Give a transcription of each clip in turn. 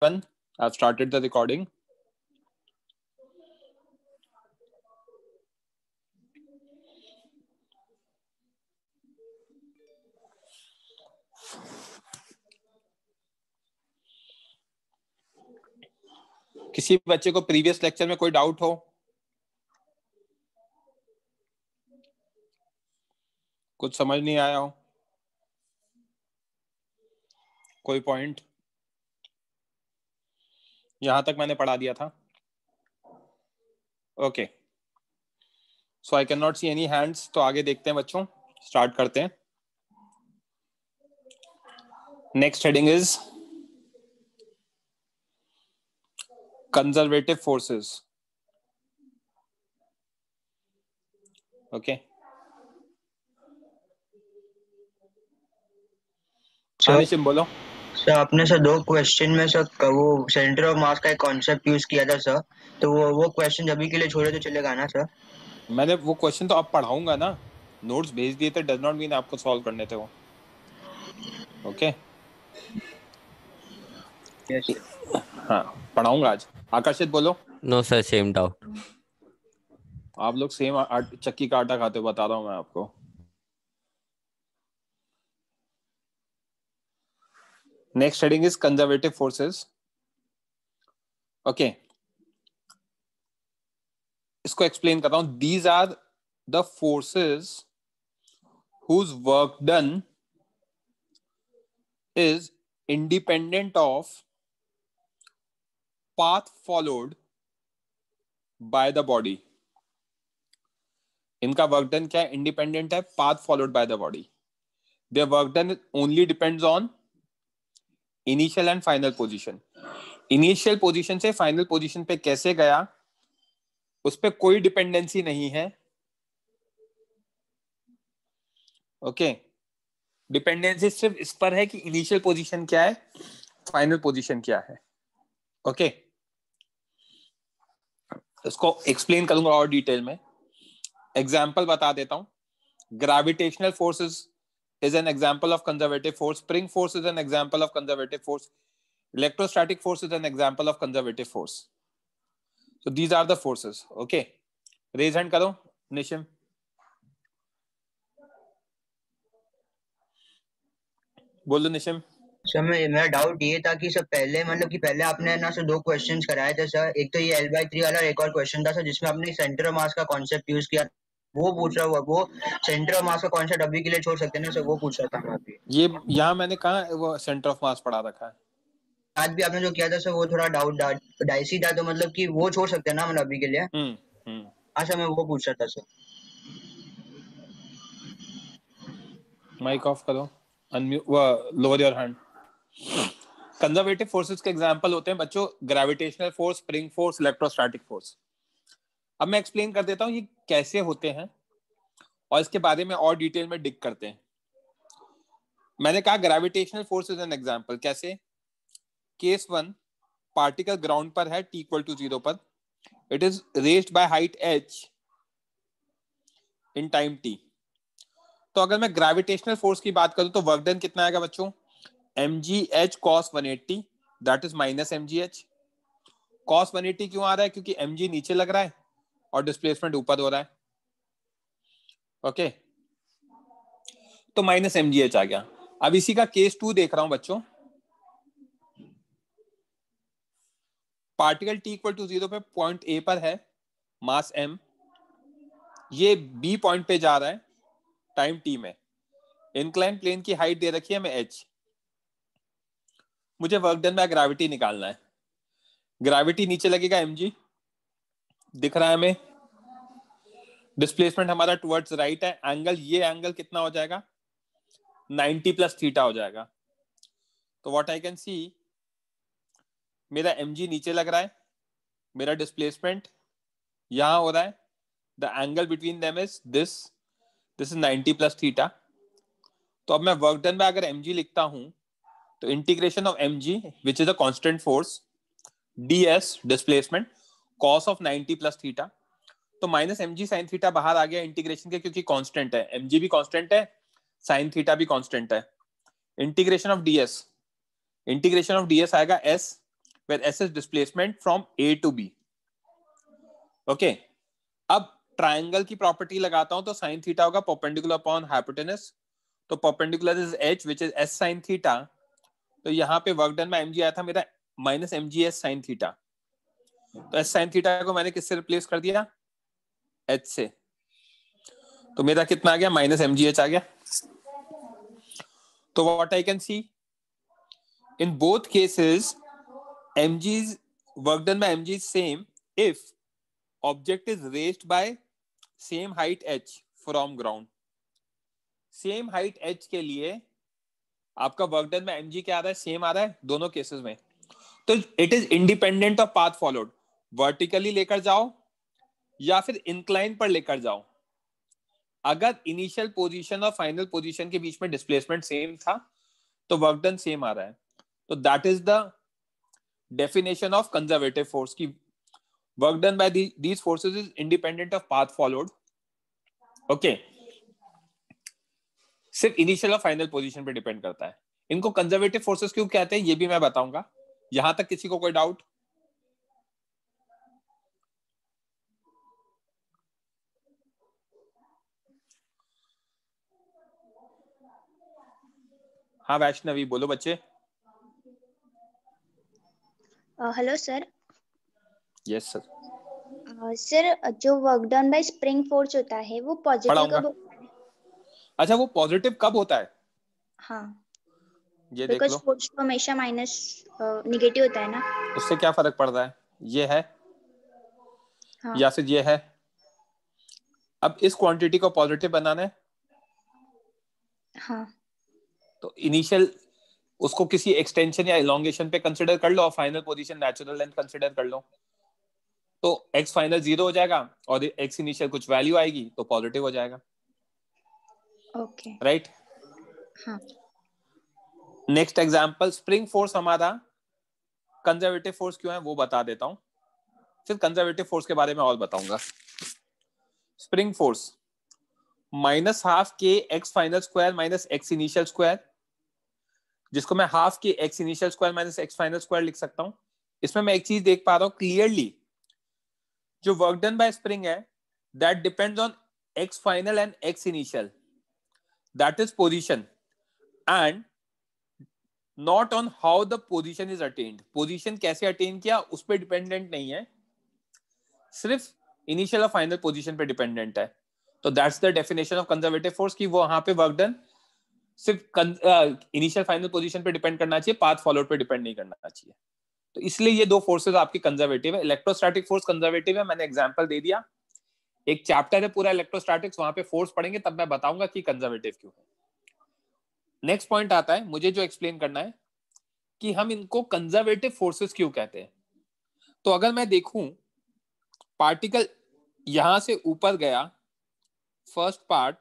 everyone. I've started the recording. किसी बच्चे को प्रीवियस लेक्चर में कोई डाउट हो? कुछ समझ नहीं आया हो? कोई पॉइंट? यहां तक मैंने पढ़ा दिया था. Okay, so I can not see any hands. तो आगे देखते हैं बच्चों, स्टार्ट करते हैं. Next heading is conservative forces. Okay, Nishim बोलो. सर आपने सर 2 क्वेश्चन में सर वो सेंटर ऑफ मास का एक कॉन्सेप्ट यूज किया था सर, तो वो क्वेश्चन अभी के लिए छोड़े तो चलेगा ना सर? मैंने वो क्वेश्चन तो अब पढ़ाऊंगा ना, नोट्स भेज दिए थे, डज नॉट मीन आपको सॉल्व करने थे वो. ओके यस हाँ, पढ़ाऊंगा आज. आकर्षित बोलो. No sir, same doubt. आप लोग सेम चक्की का आटा खाते हो, बता रहा हूं मैं आपको. Next heading is conservative forces. Okay, इसको एक्सप्लेन करता हूं. These are the forces whose work done is independent of path followed by the body. इनका वर्क डन क्या है? इंडिपेंडेंट है path followed by the body. Their work done only depends on initial and final position. Initial position से final position पे कैसे गया, उस पे कोई डिपेंडेंसी नहीं है. ओके, डिपेंडेंसी सिर्फ इस पर है कि इनिशियल पोजीशन क्या है, फाइनल पोजीशन क्या है. ओके, इसको एक्सप्लेन करूंगा और डिटेल में. एग्जाम्पल बता देता हूं. Gravitational forces is an example of conservative force. Spring force is an example of conservative force. Electrostatic force is an example of conservative force. So these are the forces. Okay, raise hand करो निशिम. बोलो निशिम. Sir मेरा doubt ये था कि sir पहले आपने ना sir 2 questions कराए थे सर. एक तो ये L/3 वाला और एक और क्वेश्चन था सर जिसमें आपने सेंटर ऑफ मास का कॉन्सेप्ट यूज किया. वो पूछ रहा हुआ, वो सेंटर ऑफ मास का कॉन्सेप्ट अभी के लिए छोड़ सकते हैं ना सर? वो पूछ रहा था मैं अभी. ये यहाँ मैंने कहा वो सेंटर ऑफ मास पढ़ा रखा है. आज भी आपने जो किया था सर वो थोड़ा डाउट डाइसी था, तो मतलब कि वो छोड़ सकते हैं ना मतलब अभी के लिए? हाँ सर, मैं वो पूछ रहा था सर. माइक ऑफ करो, unmute, lower your hand. Conservative forces के एग्जांपल होते हैं बच्चों gravitational force, spring force, electrostatic force. अब मैं एक्सप्लेन कर देता हूं ये कैसे होते हैं और इसके बारे में और डिटेल में डिग करते हैं. मैंने कहा gravitational force is an example. कैसे? केस 1, पार्टिकल ग्राउंड पर है t=0 पर. It is raised by height h in time t. तो अगर मैं ग्रेविटेशनल फोर्स की बात करूं तो वर्क डन कितना आएगा बच्चों? mgh cos 180, that is minus mgh. cos 180 क्यों आ रहा है? क्योंकि mg नीचे लग रहा है और डिस्प्लेसमेंट ऊपर हो रहा है. ओके, तो माइनस mgh आ गया. अब इसी का केस 2 देख रहा हूं बच्चों. पार्टिकल t=0 पे पॉइंट A पर है, मास m. ये B पॉइंट पे जा रहा है टाइम t में. इंक्लाइन प्लेन की हाइट दे रखी है हमें h. मुझे वर्क डन बाय ग्रेविटी निकालना है. ग्रेविटी नीचे लगेगा mg, दिख रहा है हमें. डिस्प्लेसमेंट हमारा टुवर्ड्स राइट है. एंगल, ये एंगल कितना हो जाएगा? 90 प्लस थीटा हो जाएगा. तो व्हाट आई कैन सी, मेरा mg नीचे लग रहा है, मेरा डिस्प्लेसमेंट यहां हो रहा है. The angle between them is this is 90 plus theta. तो अब मैं वर्क डन बाय अगर mg लिखता हूं तो integration of mg which is a constant force, ds displacement, cos of 90 plus theta. तो माइनस mg साइन थीटा बाहर आ गया इंटीग्रेशन के, क्योंकि कांस्टेंट है. mg भी कांस्टेंट है, साइन थीटा भी कांस्टेंट है. इंटीग्रेशन ऑफ ds आएगा s where S is displacement from A to B. Okay. अब ट्राइंगल की प्रॉपर्टी लगाता हूं तो साइन थीटा होगा परपेंडिकुलर अपॉन हाइपोटेनस, तो perpendicular is h which is s sin theta, तो यहाँ पे वर्क डन में mg आया था मेरा माइनस mgs sin थीटा, तो s sin थीटा को मैंने किससे रिप्लेस कर दिया, h से, तो मेरा कितना आ गया, माइनस mgh आ गया. तो what I can see in both cases mg's work done by mg is same if object is raised by same height h from ground. Same height h के लिए आपका वर्क डन में mg क्या आ रहा है, same आ रहा है दोनों केसेस में, तो it is independent of path followed. Vertically लेकर जाओ या फिर इंक्लाइन पर लेकर जाओ, अगर इनिशियल पोजीशन और फाइनल पोजीशन के बीच में डिस्प्लेसमेंट सेम था तो वर्क डन सेम आ रहा है. तो that is the definition of conservative force की work done by these forces is independent of path followed. Okay, सिर्फ इनिशियल और फाइनल पोजीशन पे डिपेंड करता है. इनको कंजर्वेटिव फोर्सेस क्यों कहते हैं ये भी मैं बताऊंगा. यहां तक किसी को कोई डाउट? हाँ वैष्णवी बोलो बच्चे. Hello sir. Yes sir. Sir जो work done by spring force होता है वो पॉजिटिव कब होता है? अच्छा, वो पॉजिटिव कब होता है? हाँ, ये देख लो. फोर्स तो हमेशा माइनस नेगेटिव होता है ना. उससे क्या फर्क पड़ता है, ये है हाँ. या फिर ये है. अब इस क्वांटिटी को पॉजिटिव बनाना है. हाँ. तो इनिशियल उसको किसी एक्सटेंशन या इलोंगेशन पे कंसीडर कर लो और final position natural length consider कर लो, तो x फाइनल 0 हो जाएगा और x इनिशियल कुछ वैल्यू आएगी तो पॉजिटिव हो जाएगा. ओके. राइट. हाँ. नेक्स्ट एग्जांपल, स्प्रिंग फोर्स हमारा कंजर्वेटिव फोर्स क्यों है वो बता देता हूं, फिर कंजर्वेटिव फोर्स के बारे में और बताऊंगा. स्प्रिंग फोर्स माइनस हाफ के x final square minus X initial square, जिसको मैं हाफ के x initial square minus x final square लिख सकता हूं. इसमें मैं एक चीज देख पा रहा हूं क्लियरली, जो वर्क डन बाय स्प्रिंग है that depends on x final and x initial, that is position, and not on how the position is attend. Position कैसे अटेन किया उस पर डिपेंडेंट नहीं है, सिर्फ इनिशियल और फाइनल पोजीशन पे डिपेंडेंट है. तो that's the definition of conservative force की वो वहां पे वर्क डन सिर्फ इनिशियल फाइनल पोजीशन पे डिपेंड करना चाहिए, पाथ फॉलोड पे डिपेंड नहीं करना चाहिए. तो इसलिए ये दो फोर्सेस आपकी कंजर्वेटिव है. इलेक्ट्रोस्टैटिक फोर्स कंजर्वेटिव है, मैंने एग्जांपल दे दिया. एक चैप्टर है पूरा इलेक्ट्रोस्टैटिक्स, वहां पे फोर्स पढ़ेंगे तब मैं बताऊंगा कि कंजर्वेटिव क्यों है. नेक्स्ट पॉइंट आता है मुझे जो एक्सप्लेन करना है कि हम इनको कंजर्वेटिव फोर्सेस क्यों कहते हैं. तो अगर मैं देखूं पार्टिकल यहां से ऊपर गया फर्स्ट पार्ट,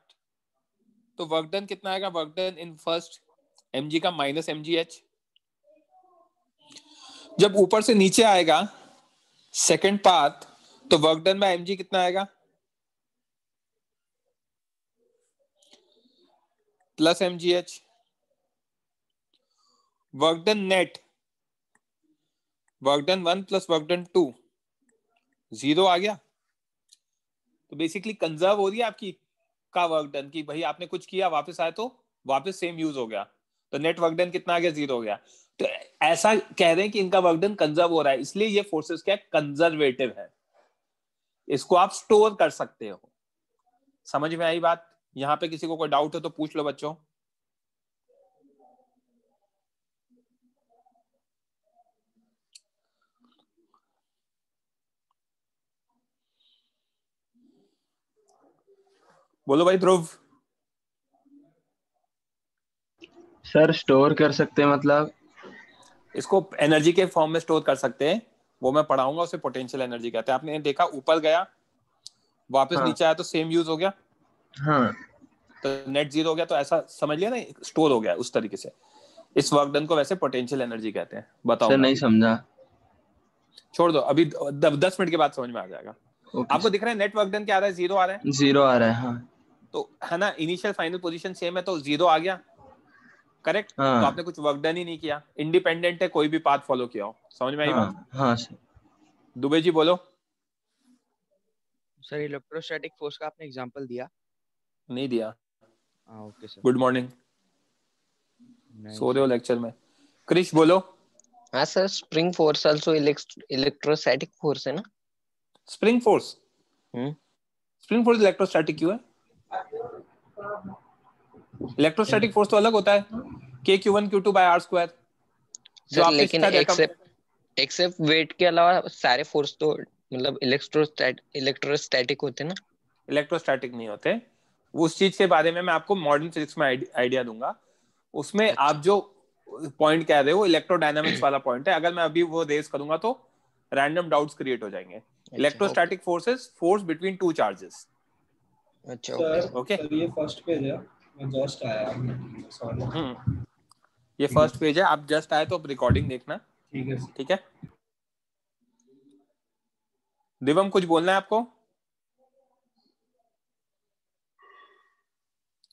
तो वर्क डन कितना आएगा, work done in first mg का माइनस mgh. जब ऊपर से नीचे आएगा सेकंड पार्ट, तो वर्क डन बाय mg कितना आएगा, plus mgh. Work done net, work done 1 plus work done 2, 0 आ गया. तो बेसिकली कंजर्व हो रही है आपकी का वर्क डन की, भाई आपने कुछ किया वापस आए तो वापस सेम यूज हो गया, तो नेट वर्क डन कितना आ गया, 0 हो गया. तो ऐसा कह रहे हैं कि इनका वर्क डन कंजर्व हो रहा है, इसलिए ये फोर्सेस क्या कंजर्वेटिव है. इसको आप स्टोर कर सकते हो. समझ में आई बात? यहां पे किसी को कोई डाउट हो तो पूछ लो बच्चों. बोलो भाई ध्रुव. सर स्टोर कर सकते हैं मतलब? इसको एनर्जी के फॉर्म में स्टोर कर सकते हैं, वो मैं पढ़ाऊंगा, उसे पोटेंशियल एनर्जी कहते हैं. आपने देखा ऊपर गया वापस हाँ. नीचे आया तो सेम यूज हो गया, हाँ. तो नेट 0 हो गया, तो ऐसा समझ लिया ना, स्टोर हो गया उस तरीके से. इस वर्क डन को वैसे पोटेंशियल एनर्जी कहते हैं. बताओ सर नहीं समझा. छोड़ दो, अभी 10 मिनट के बाद समझ में आ जाएगा. आपको दिख रहा है नेट वर्क डन क्या आ रहा है, 0 आ रहा है. 0 आ रहा है. हाँ. तो है ना, इनिशियल फाइनल पोजीशन सेम है तो 0 आ गया. करेक्ट। तो हाँ आपने कुछ वर्क डन ही नहीं किया, इंडिपेंडेंट है, कोई भी पाथ फॉलो किया हो। समझ में आई बात? हाँ हाँ सर। दुबे जी बोलो। सर इलेक्ट्रोस्टैटिक फोर्स का आपने एग्जांपल दिया? नहीं दिया। हाँ ओके सर। Good morning. नहीं सो रहे हो सर। लेक्चर में? क्रिश बोलो। हाँ sir, spring force also electrostatic force है ना? Spring force? Spring force electrostatic क्यों है? इलेक्ट्रोस्टैटिक फोर्स तो अलग होता है, Q1 Q2 by R square, जो सर आपने लेकिन शायद एक्सेप्ट वेट के अलावा सारे फोर्स तो मतलब इलेक्ट्रोस्टैटिक होते हैं ना? इलेक्ट्रोस्टैटिक नहीं होते। वो उस चीज के बारे में मैं आपको मॉडर्न फिजिक्स में आइडिया दूंगा। उसमें अच्छा। आप जो पॉइंट कह रहे हो इलेक्ट्रोडायनामिक्स वाला पॉइंट है, अगर मैं अभी वो रेज करूंगा तो रैंडम डाउट्स क्रिएट हो जाएंगे। अच्छा electrostatic forces, force between two charges. अच्छा सर ओके। सर ये फर्स्ट पेज है, मैं जस्ट आया, सॉरी। ये ठीक है फर्स्ट पेज है, आप जस्ट आए तो अब रिकॉर्डिंग देखना। ठीक है ठीक है। दिवम कुछ बोलना है आपको?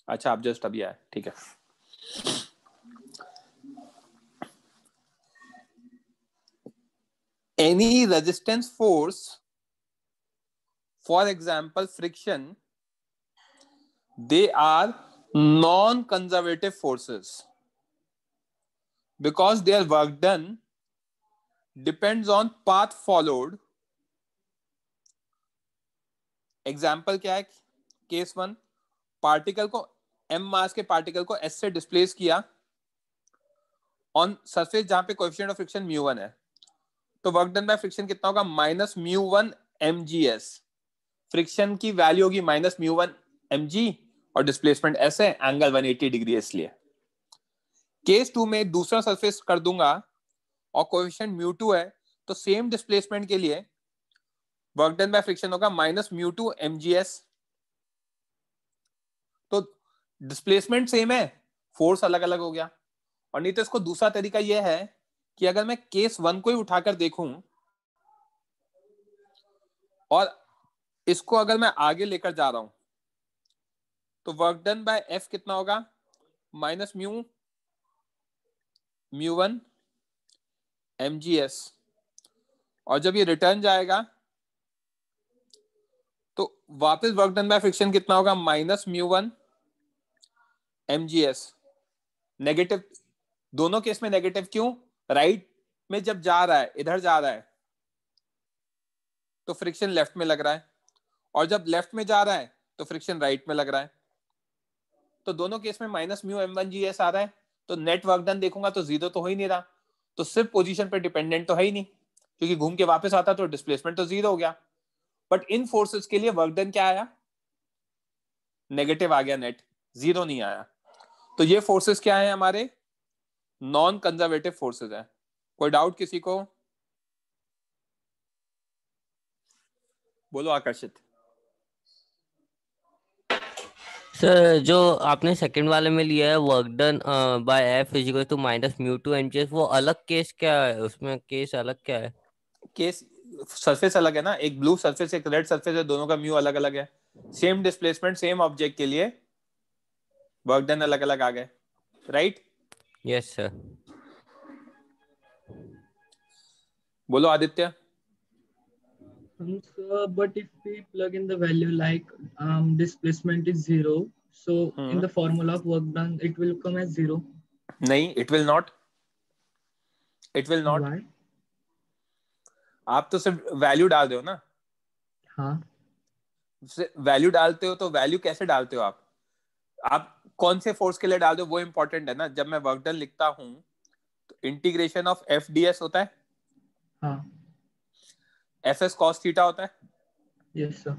अच्छा आप जस्ट अभी आए, ठीक है। Any resistance force, for example friction, they are non-conservative forces because their work done depends on path followed. Example क्या है? केस 1, पार्टिकल को m मास के पार्टिकल को s से डिस्प्लेस किया ऑन सरफेस जहां पे कोएफिशिएंट ऑफ फ्रिक्शन μ1 है, तो वर्क डन बाय फ्रिक्शन कितना होगा? Minus μ1 mgs। फ्रिक्शन की वैल्यू होगी माइनस μ1 mg और डिस्प्लेसमेंट s है, एंगल 180 डिग्री इसलिए। केस 2 में दूसरा सरफेस कर दूंगा और कोएफिशिएंट μ2 है, तो सेम डिस्प्लेसमेंट के लिए वर्क डन बाय फ्रिक्शन होगा माइनस μ2 mgs। तो डिस्प्लेसमेंट सेम है, फोर्स अलग अलग हो गया। और नहीं तो इसको दूसरा तरीका यह है कि अगर मैं केस 1 को ही उठाकर देखूं और इसको अगर मैं आगे लेकर जा रहा हूं, तो वर्क डन बाय एफ कितना होगा? Minus μ1 mgs। और जब ये रिटर्न जाएगा तो वापस वर्क डन बाय फ्रिक्शन कितना होगा? Minus μ1 mgs। नेगेटिव, दोनों केस में नेगेटिव क्यों? राइट में जब जा रहा है, इधर जा रहा है, तो फ्रिक्शन लेफ्ट में लग रहा है, और जब लेफ्ट में जा रहा है तो फ्रिक्शन राइट में लग रहा है। तो दोनों केस में माइनस म्यू m1gs आ रहा है, तो नेट वर्क डन देखूंगा तो जीरो तो हो ही नहीं रहा, तो सिर्फ पोजीशन पे डिपेंडेंट तो है ही नहीं, क्योंकि घूम के वापस आता तो डिस्प्लेसमेंट तो जीरो हो गया। बट इन फोर्सेस के लिए वर्क डन क्या आया? नेगेटिव आ गया, नेट जीरो नहीं आया। तो ये फोर्सेस क्या है? हमारे नॉन कंजर्वेटिव फोर्सेस है। कोई डाउट किसी को? बोलो आकर्षित। सर जो आपने सेकंड वाले में लिया है work done by F is equal to minus μ2 mgs, वो अलग केस क्या है? उसमें केस अलग क्या है? केस सरफेस अलग है ना, एक ब्लू सरफेस एक रेड सरफेस है, दोनों का म्यू अलग अलग है। सेम डिस्प्लेसमेंट सेम ऑब्जेक्ट के लिए वर्क डन अलग अलग आ गए, राइट? Yes sir. बोलो Aditya. So, but if we plug in the value like displacement is 0, so in the formula of work done, it will come as 0. नहीं, it will not. It will not. Why? आप तो सिर्फ value डाल दो ना। हाँ। Value डालते हो तो वैल्यू कैसे डालते हो आप कौन से फोर्स के लिए डाल दो वो इंपॉर्टेंट है ना। जब मैं वर्क डन लिखता हूं तो integration of F D S होता है, हाँ। एफ एस कॉस थीटा होता है। Yes sir.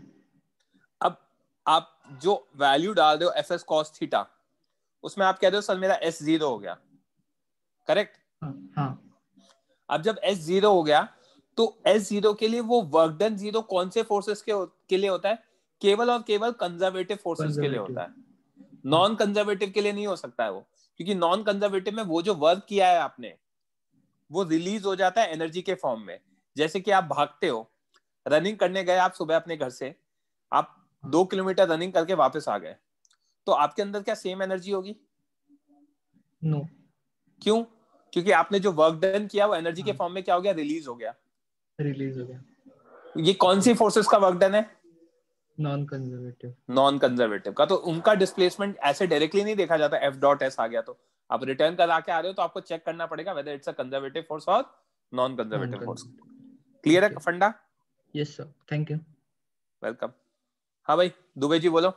अब आप जो वैल्यू डाल दो एफ एस कॉस थीटा, उसमें आप कह दो सर मेरा एस जीरो हो गया, करेक्ट? हाँ। अब जब एस जीरो हो गया तो एस जीरो के लिए वो वर्क डन जीरो कौन से फोर्सेस के लिए होता है? केवल और केवल कंजर्वेटिव फोर्सेस के लिए होता है, नॉन कंजर्वेटिव के लिए नहीं हो सकता है वो, क्योंकि नॉन कंजर्वेटिव में वो जो वर्क किया है आपने वो रिलीज हो जाता है एनर्जी के फॉर्म में। जैसे कि आप भागते हो, रनिंग करने गए आप सुबह अपने घर से, आप 2 किलोमीटर रनिंग करके वापस आ गए, तो आपके अंदर क्या सेम एनर्जी होगी? नो। क्यों? क्योंकि आपने जो वर्क डन किया वो एनर्जी के फॉर्म में क्या हो गया? रिलीज हो गया। रिलीज हो गया। ये कौन सी फोर्सेस का वर्क डन है? Non conservative. नॉन कंजर्वेटिव का। तो उनका डिस्प्लेसमेंट ऐसे डायरेक्टली नहीं देखा जाता, एफ डॉट एस आ गया तो आप रिटर्न करा के आ रहे हो तो आपको चेक करना पड़ेगा whether it's a conservative force और नॉन कंजर्वेटिव फोर्स। क्लियर है फंडा? Yes sir, thank you. Welcome. हाँ भाई दुबे जी बोलो।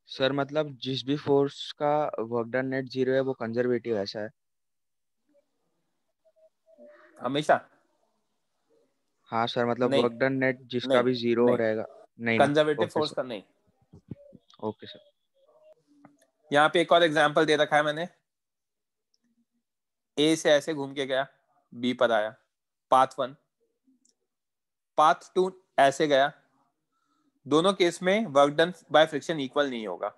सर मतलब जिस भी फोर्स का वर्क डन नेट जीरो है वो कंजर्वेटिव ऐसा है? हमेशा? हाँ सर, मतलब नहीं वर्क डन नेट जिसका नहीं भी जीरो नहीं, रहेगा। नहीं ना? कंजर्वेटिव ओके फोर्स सर, का नहीं। Okay sir. यहाँ पे एक और एग्जांपल दे रखा है मैंने। ए से ऐसे घूम के गया, बी पर आया, पाथ 1। पाथ 2 ऐसे गया। दोनों केस में work done by friction equal नहीं होगा।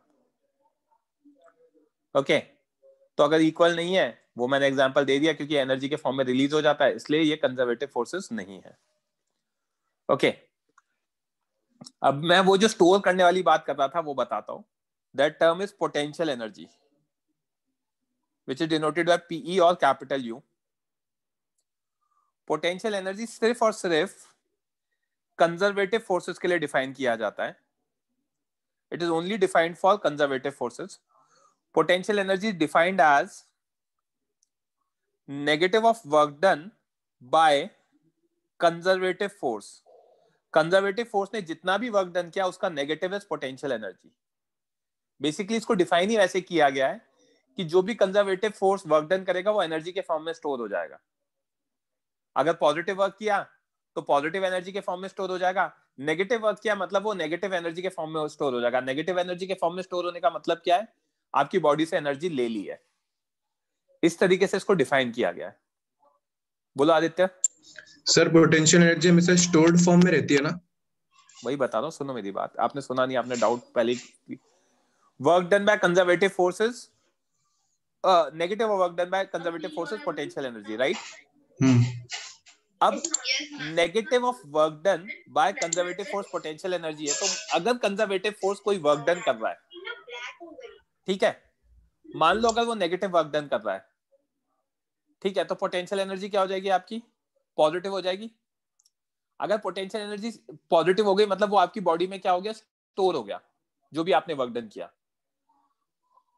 ओके तो अगर इक्वल नहीं है, वो मैंने एग्जांपल दे दिया क्योंकि एनर्जी के फॉर्म में रिलीज हो जाता है, इसलिए ये कंजर्वेटिव फोर्सेस नहीं है। ओके अब मैं वो जो स्टोर करने वाली बात कर रहा था वो बताता हूं। That term is potential energy which is denoted by PE और कैपिटल यू। पोटेंशियल एनर्जी सिर्फ और सिर्फ कंजर्वेटिव फोर्सेस के लिए डिफाइन किया जाता है। It is only defined for conservative forces. Potential energy is defined as negative of work done by conservative force. Conservative force ने जितना भी वर्क डन किया उसका negative is potential energy. Basically इसको डिफाइन ही वैसे किया गया है कि जो भी कंजर्वेटिव फोर्स वर्क डन करेगा वो एनर्जी के फॉर्म में स्टोर हो जाएगा। अगर पॉजिटिव वर्क किया तो पॉजिटिव एनर्जी के फॉर्म में स्टोर हो जाएगा, नेगेटिव वर्क किया मतलब वो नेगेटिव एनर्जी के फॉर्म में स्टोर हो जाएगा। नेगेटिव एनर्जी के फॉर्म में स्टोर होने का मतलब क्या है? आपकी बॉडी से एनर्जी ले ली है। इस तरीके से इसको डिफाइन किया गया है। बोलो आदित्य। सर पोटेंशियल एनर्जी हमेशा स्टोर्ड फॉर्म में रहती है ना? वही बता रहा हूँ, सुनो मेरी बात। आपने सुना नहीं, आपने डाउट पहले। Work done by conservative forces, negative work done by conservative forces potential energy, right? अब negative of work done by conservative force potential energy है। तो अगर कंजर्वेटिव फोर्स कोई वर्क डन कर रहा है, ठीक है, मान लो अगर वो नेगेटिव वर्क डन कर रहा है, ठीक है, तो पोटेंशियल एनर्जी क्या हो जाएगी आपकी? पॉजिटिव हो जाएगी। अगर पोटेंशियल एनर्जी पॉजिटिव हो गई मतलब वो आपकी बॉडी में क्या हो गया? स्टोर हो गया, जो भी आपने वर्क डन किया।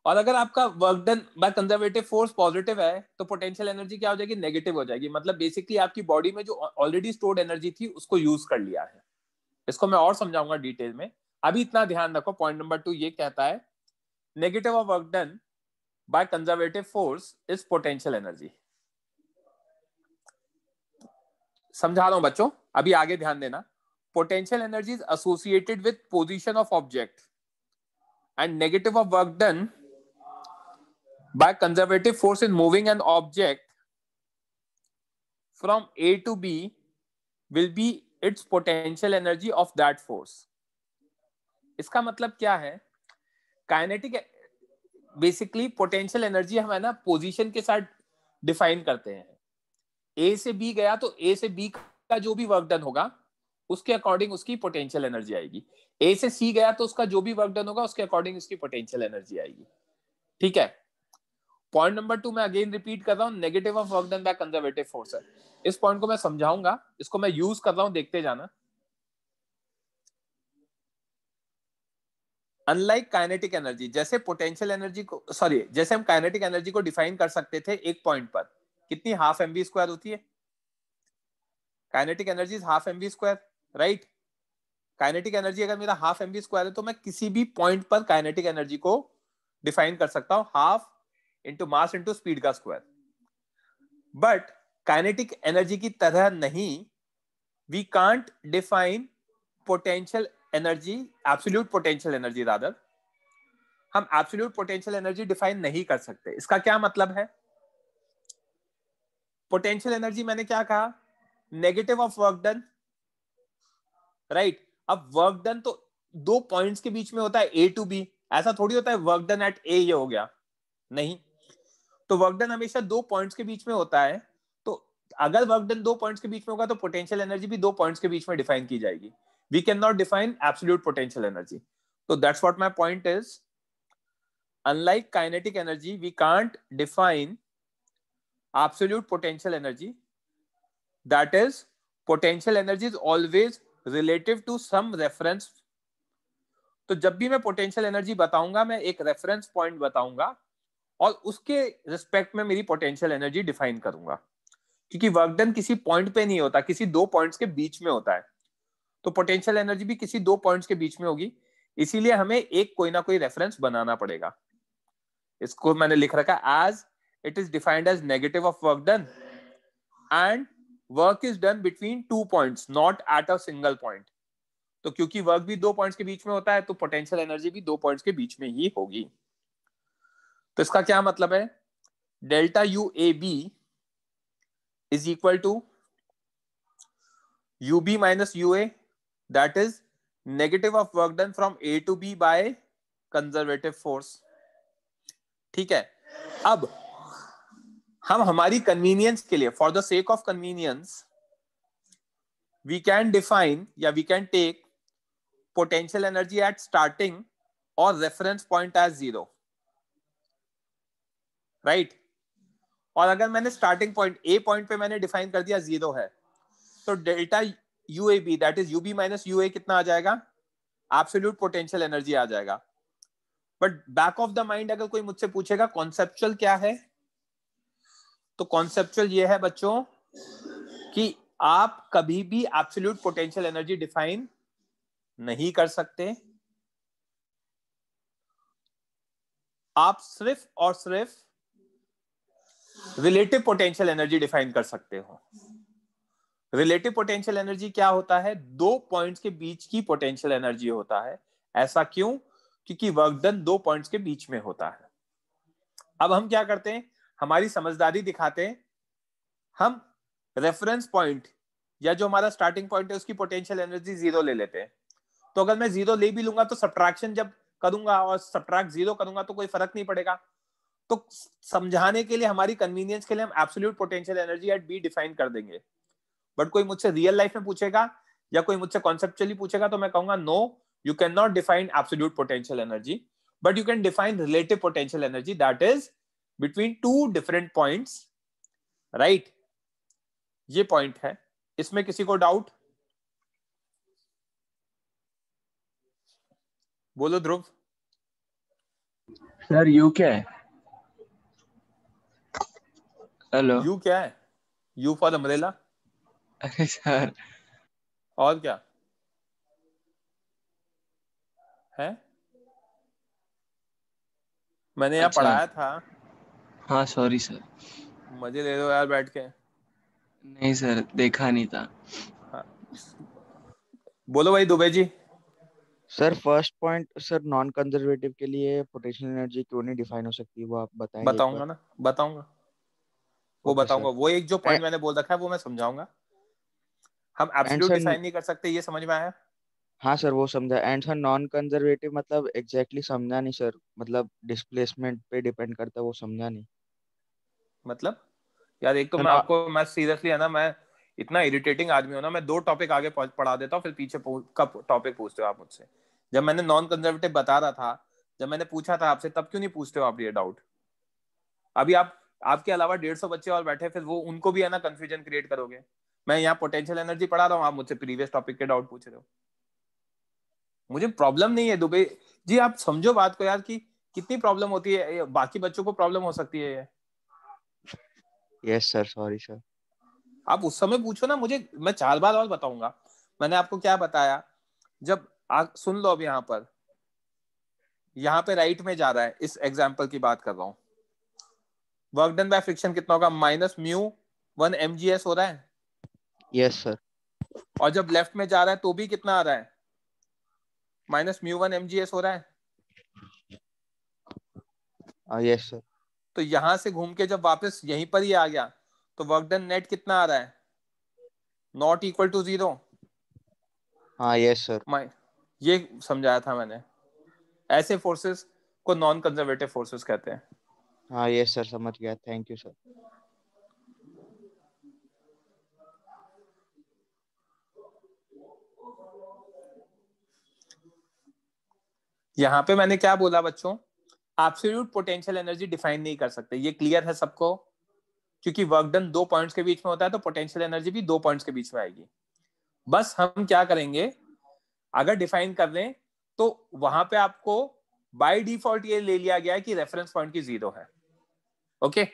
और अगर आपका work done by conservative force positive है तो पोटेंशियल एनर्जी क्या हो जाएगी? नेगेटिव हो जाएगी। मतलब बेसिकली आपकी बॉडी में जो ऑलरेडी स्टोर्ड एनर्जी थी उसको यूज कर लिया है। इसको मैं और समझाऊंगा डिटेल में, अभी इतना ध्यान रखो। पॉइंट नंबर 2 ये कहता है negative of work done by conservative force is potential energy. समझा रहा हूं बच्चों, अभी आगे ध्यान देना। Potential energy is associated with position of object and negative of work done by conservative force in moving an object from A to B will be its potential energy of that force. इसका मतलब क्या है? Kinetic basically potential energy हम है ना position के साथ define करते हैं। ए से बी गया तो ए से बी का जो भी वर्क डन होगा उसके अकॉर्डिंग उसकी पोटेंशियल एनर्जी आएगी। ए से सी गया तो उसका जो भी वर्क डन होगा उसके अकॉर्डिंग उसकी पोटेंशियल एनर्जी आएगी। ठीक है। पॉइंट नंबर 2 मैं अगेन रिपीट कर रहा हूं, negative of work done by conservative force है। इस पॉइंट को मैं समझाऊंगा, इसको मैं यूज कर रहा हूं, देखते जाना। अनलाइक काइनेटिक एनर्जी, जैसे पोटेंशियल एनर्जी को जैसे हम काइनेटिक एनर्जी को डिफाइन कर सकते थे एक पॉइंट पर, कितनी हाफ mv स्क्वायर होती है? Kinetic energy half mv square, right? Kinetic energy अगर मेरा हाफ mv स्क्वायर है तो मैं किसी भी पॉइंट पर काइनेटिक एनर्जी को डिफाइन कर सकता हूं, half into mass into speed का स्क्वायर। बट काइनेटिक एनर्जी की तरह नहीं, we can't define potential energy, absolute potential energy rather, हम एब्सोल्यूट पोटेंशियल एनर्जी डिफाइन नहीं कर सकते। इसका क्या मतलब है? पोटेंशियल एनर्जी मैंने क्या कहा? Negative of work done, right? अब वर्क डन तो 2 पॉइंट्स के बीच में होता है, ए टू बी। ऐसा थोड़ी होता है वर्क डन एट ए ये हो गया, नहीं। तो वर्क डन हमेशा 2 पॉइंट्स के बीच में होता है। तो अगर वर्क डन 2 पॉइंट्स के बीच में होगा तो पोटेंशियल एनर्जी भी 2 पॉइंट्स के बीच में डिफाइन की जाएगी। We can not define absolute potential energy. तो that's what my point is, unlike kinetic energy, we can't define absolute potential energy. That is, potential energy is always relative to some reference. तो जब भी मैं potential energy बताऊंगा, मैं एक reference point बताऊंगा और उसके रिस्पेक्ट में मेरी पोटेंशियल एनर्जी डिफाइन करूंगा, क्योंकि वर्क डन किसी पॉइंट पे नहीं होता, किसी दो पॉइंट्स के बीच में होता है। तो पोटेंशियल एनर्जी भी किसी दो पॉइंट्स के बीच में होगी, इसीलिए हमें एक कोई ना कोई रेफरेंस बनाना पड़ेगा। इसको मैंने लिख रखा as it is defined as negative of work done and work is done between 2 points, not at a single point. तो क्योंकि वर्क भी 2 पॉइंट्स के बीच में होता है, तो पोटेंशियल एनर्जी भी 2 पॉइंट्स के बीच में ही होगी। तो इसका क्या मतलब है, delta U A B is equal to U B minus U A, that is negative of work done from A to B by conservative force. ठीक है, अब हम हमारी कन्वीनियंस के लिए, for the sake of convenience, we can define या we can take potential energy at starting और reference point as 0, right. और अगर मैंने स्टार्टिंग पॉइंट ए पॉइंट पे मैंने डिफाइन कर दिया 0 है, तो delta U A B that is U B minus U A कितना आ जाएगा, एब्सोल्यूट पोटेंशियल एनर्जी आ जाएगा। But back of the mind अगर कोई मुझसे पूछेगा कॉन्सेप्चुअल क्या है, तो कॉन्सेप्चुअल ये है बच्चों कि आप कभी भी एब्सोल्यूट पोटेंशियल एनर्जी डिफाइन नहीं कर सकते, आप सिर्फ और सिर्फ रिलेटिव पोटेंशियल एनर्जी डिफाइन कर सकते हो। रिलेटिव पोटेंशियल एनर्जी क्या होता है, दो पॉइंट्स के बीच की पोटेंशियल एनर्जी होता है। ऐसा क्यों, क्योंकि वर्क डन 2 पॉइंट्स के बीच में होता है। अब हम क्या करते हैं, हमारी समझदारी दिखाते हैं, हम रेफरेंस पॉइंट या जो हमारा स्टार्टिंग पॉइंट है उसकी पोटेंशियल एनर्जी 0 ले लेते हैं। तो अगर मैं 0 ले भी लूंगा तो सब्ट्रैक्शन जब करूंगा और सब्ट्रैक्ट 0 करूंगा तो कोई फर्क नहीं पड़ेगा। तो समझाने के लिए, हमारी कन्वीनियंस के लिए हम absolute potential energy at B define कर देंगे। बट कोई मुझसे रियल लाइफ में पूछेगा या कोई मुझसे कॉन्सेप्चुअली पूछेगा तो मैं कहूंगा no, you can not define absolute potential energy, but you can define relative potential energy that is between 2 different points, right. ये पॉइंट है। इसमें किसी को डाउट? बोलो ध्रुव। सर यू क्या है? हेलो, यू क्या है? You for umbrella. अरे सर, और क्या है? मैंने यहाँ अच्छा, पढ़ाया था। हाँ सॉरी सर। मजे ले लो यार बैठ के। नहीं सर, देखा नहीं था। हाँ। बोलो भाई Dubey ji. Sir first point, sir non conservative के लिए पोटेंशियल एनर्जी क्यों नहीं डिफाइन हो सकती, वो आप बताएंगे एक बताऊंगा बार? ना, बताऊंगा, वो ओके बताऊंगा। सर। वो एक जो पॉइंट मैंने बोल रखा है वो मैं समझाऊंगा। हम एंड एब्सोल्यूट सर, डिफाइन नहीं कर सकते, ये समझ में आया? हाँ सर वो समझा। एंड सर नॉन कंजर्वेटिव मतलब एग्जैक्टली समझा नहीं सर, मतलब डिस्प्लेसमेंट पे डिपेंड करता है, वो समझा नहीं। मतलब यार, एक तो सर मैं आपको, मैं सीरियसली है ना, मैं इतना इरिटेटिंग आदमी हूं ना, मैं 2 टॉपिक आगे पढ़ा देता हूँ, फिर पीछे कब टॉपिक पूछते हो आप मुझसे। जब मैंने नॉन कंजर्वेटिव बता रहा था, जब मैंने पूछा था आपसे, तब क्यों नहीं पूछते हो आप ये डाउट? अभी आप, आपके अलावा 150 बच्चे और बैठे, फिर वो उनको भी है ना कंफ्यूजन क्रिएट करोगे। मैं यहाँ पोटेंशियल एनर्जी पढ़ा रहा हूँ, आप मुझसे प्रीवियस टॉपिक के डाउट पूछ रहे हो। मुझे प्रॉब्लम नहीं है दुबे जी, आप समझो बात को यार, कि कितनी प्रॉब्लम होती है, बाकी बच्चों को प्रॉब्लम हो सकती है ये। Yes sir, sorry sir. आप उस समय पूछो ना मुझे, मैं 4 बार और बताऊंगा। मैंने आपको क्या बताया, जब आप सुन लो, अब यहाँ पे राइट में जा रहा है, इस एग्जाम्पल की बात कर रहा हूँ। वर्क डन बाय फ्रिक्शन कितना होगा, -μ1 mgs हो रहा है। Yes sir. और जब लेफ्ट में जा रहा है तो भी कितना आ रहा है, -μ1 mgs हो रहा है। Yes sir. तो यहां से घूम के जब वापस यहीं पर ही आ गया, तो वर्क डन नेट कितना आ रहा है, नॉट इक्वल टू 0। हाँ यस सर। ये समझाया था मैंने। ऐसे फोर्सेस को नॉन कंजर्वेटिव फोर्सेस कहते हैं। हाँ यस सर, समझ गया, थैंक यू सर। यहाँ पे मैंने क्या बोला बच्चों, एब्सोल्यूट पोटेंशियल एनर्जी डिफाइन नहीं कर सकते, ये क्लियर है सबको? क्योंकि वर्क डन 2 पॉइंट्स के बीच में होता है तो पोटेंशियल एनर्जी भी 2 पॉइंट्स के बीच में आएगी। बस हम क्या करेंगे, अगर डिफाइन कर लें तो वहां पे आपको बाय डिफॉल्ट ये ले लिया गया है कि रेफरेंस पॉइंट की 0 है। ओके,